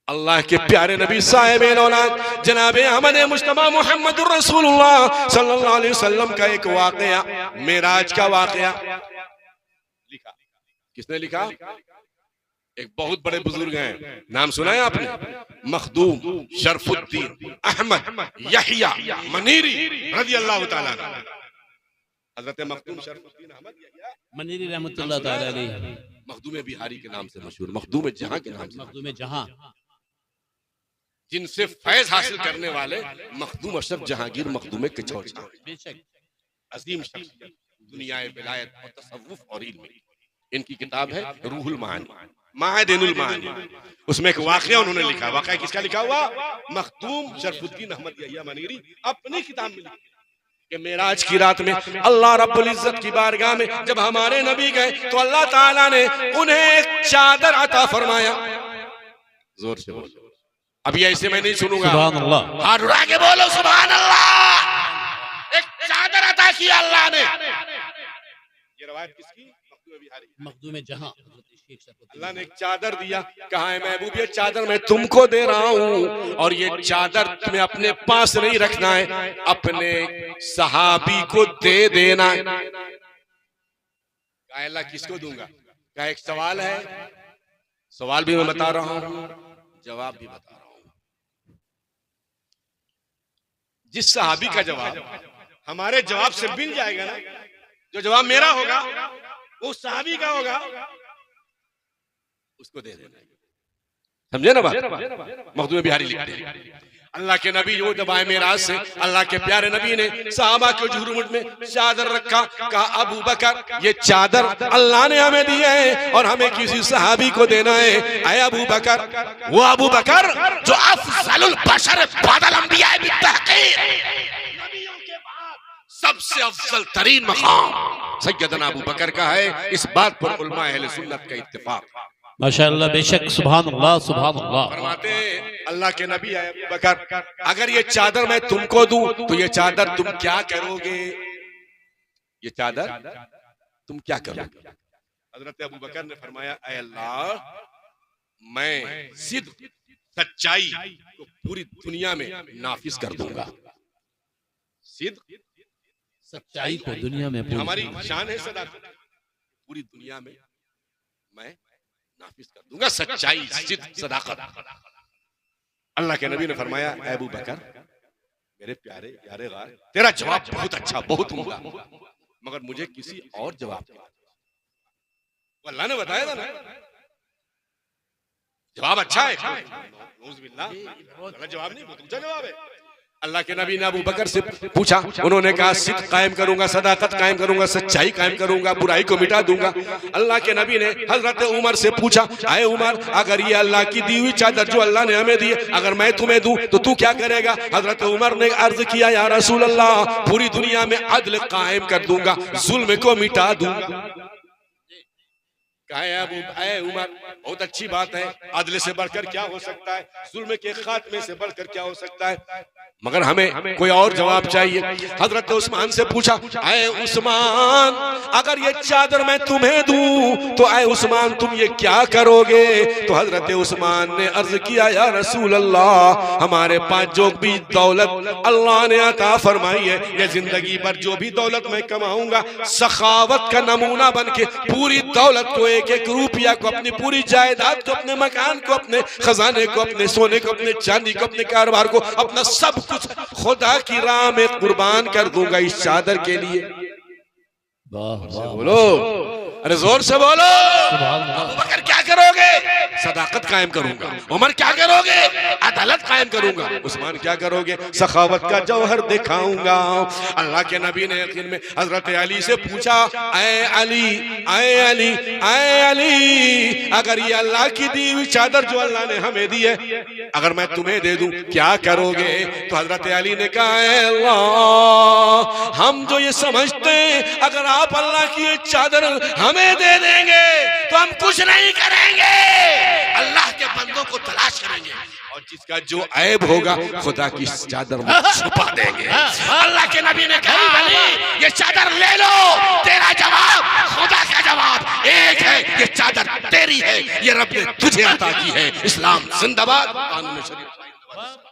अल्लाह के प्यारे नबी साहिब औलाद जनाबे अहमद मुस्तफा मुहम्मदुर रसूलुल्लाह सल्लल्लाहु अलैहि वसल्लम का एक वाकया, मेराज का वाकया लिखा। किसने लिखा? एक बहुत बड़े बुजुर्ग हैं, नाम सुना है आपने? मखदूम शरफुद्दीन अहमद यहिया मनीरी रज़ियल्लाहु ताला। हजरत मखदूम शरफुद्दीन अहमद यहिया मनीरी रहमतुल्लाह ताला अलैहि, मखदूम बिहारी के नाम से मशहूर, मखदूम जहां के नाम से, मखदूम जहां। जिनसे फैज हासिल करने वाले मखदूम अशरफ जहांगीर मखदूम के चौचा, अजीम शख्सियत दुनिया विलायत और तसव्वुफ और इल्म। इनकी किताब है रूहुल मानी, मादिनुल मानी। उसमें एक वाकया उन्होंने लिखा। वाकया किसका लिखा हुआ? मखदूम शरफुद्दीन अहमद यहिया मनीरी अपनी किताब में लिखा कि मेराज की रात में अल्लाह रब्बुल इज्जत की बारगाह में जब हमारे नबी गए तो अल्लाह ताला ने उन्हें एक चादर अता फरमाया। जोर से बोलो, अभी ऐसे मैं नहीं सुनूंगा, सुभान अल्लाह, हाथ उठा के बोलो सुभान अल्लाह। एक चादर अता किया अल्लाह ने। ये रवायत किसकी? मखदूम जहां। अल्लाह ने एक चादर दिया, कहा है महबूब ये चादर मैं तुमको दे रहा हूँ और ये चादर तुम्हें अपने पास नहीं रखना है, अपने सहाबी को दे देना। कहा अल्लाह किसको दूंगा? क्या एक सवाल है, सवाल भी मैं बता रहा हूँ, जवाब भी बता रहा हूँ। जिस सहाबी का जवाब हमारे जवाब से मिल जाएगा ना, जो जवाब मेरा होगा वो सहाबी का होगा, उसको दे देना। समझे ना बात? मखदूम बिहारी लिखते हैं अल्लाह के नबी वो जब आए मेराज से, अल्लाह के प्यारे नबी ने सहाबा के जुहरुमुट में चादर रखा। कहा अबू बकर ये चादर अल्लाह ने हमें दी है और हमें किसी सहाबी को देना है। आए अबू बकर, वो अबू बकर जो अफजलुल बशर बादल अंबिया बित्तहकीर, नबियों के बाद सबसे अफजल तरीन मकाम सैयदना अबू बकर का है। इस बात पर उलमा अहले सुन्नत का इत्तिफाक। माशाअल्लाह, बेशक, सुभान अल्लाह, सुभान अल्लाह। फरमाते अल्लाह के नबी आए अबू बकर, अगर ये चादर मैं तुमको दूं तो ये चादर तुम क्या करोगे? ये चादर तुम क्या करोगे? हजरत अबू बकर ने फरमाया ऐ अल्लाह, मैं सिद्क सच्चाई को पूरी दुनिया में नाफिज कर दूंगा। सिद्क सच्चाई को दुनिया में, हमारी शान है सदाकत, पूरी दुनिया में मैं नाफिज कर दूंगा सच्चाई, सिद्क, सदाकत। अल्लाह के नबी ने फरमाया ऐ अबू बकर मेरे प्यारे यारे गार, तेरा जवाब बहुत अच्छा, बहुत उम्दा, मगर मुझे किसी और जवाब की वो अल्लाह ने बताया था ना, जवाब अच्छा है, गलत जवाब नहीं, बहुत ऊंचा जवाब है। अल्लाह के नबी ने अबू बकर से पूछा, उन्होंने कहा सिद्क कायम करूंगा, सदाकत कायम करूंगा, सच्चाई कायम करूंगा, बुराई को मिटा दूंगा। अल्लाह के नबी ने हजरत उमर से पूछा, आए उमर अगर ये अल्लाह की दी हुई चादर जो अल्लाह ने हमें दी है अगर मैं तुम्हें दूं तो तू क्या करेगा? हजरत उमर ने अर्ज किया, या रसूल अल्लाह पूरी दुनिया में अदल कायम कर दूंगा, जुल्म को मिटा दूंगा। कहा उमर बहुत अच्छी बात है, अदल से बढ़कर क्या हो सकता है, जुल्म के खात्मे से बढ़कर क्या हो सकता है, मगर हमें कोई और जवाब चाहिए। हजरत उस्मान से पूछा, ऐ उस्मान अगर ये चादर मैं तुम्हें दूं तो ऐ उस्मान तुम ये क्या करोगे? तो हजरत उस्मान ने अर्ज किया, या रसूल अल्लाह हमारे पास जो भी दौलत अल्लाह ने अता फरमाई है, ये जिंदगी भर जो भी दौलत मैं कमाऊंगा सखावत का नमूना बन के पूरी दौलत को, एक एक रुपया को, अपनी पूरी जायदाद को, अपने मकान को, अपने खजाने को, अपने सोने को, अपने चांदी को, अपने कारोबार को, अपना सब कुछ खुदा की राह में कुर्बान कर दूंगा इस चादर के लिए। बोलो, अरे जोर से बोलो। अबू बकर क्या करोगे? सदाकत कायम करूंगा। उमर क्या करोगे? अदालत कायम करूंगा। उस्मान क्या करोगे? सखावत का जौहर दिखाऊंगा। अल्लाह के नबी ने आखिर में हजरत अली से पूछा, ऐ अली, ऐ अली, ऐ अली अगर ये अल्लाह की दी हुई चादर जो अल्लाह ने हमें दी है अगर मैं तुम्हें दे दूं क्या करोगे? तो हजरत अली ने कहा, ऐ अल्लाह हम जो ये समझते हैं अगर आप अल्लाह की ये चादर हमें दे देंगे तो हम कुछ नहीं करेंगे, अल्लाह के बंदों को तलाश करेंगे और जिसका जो ऐब होगा खुदा की चादर में छुपा देंगे। अल्लाह के नबी ने कहा, अली ये चादर ले लो, तेरा जवाब खुदा का जवाब एक है, ये चादर तेरी है, ये रब ने तुझे अता की है। इस्लाम जिंदाबाद, कानून शरीयत।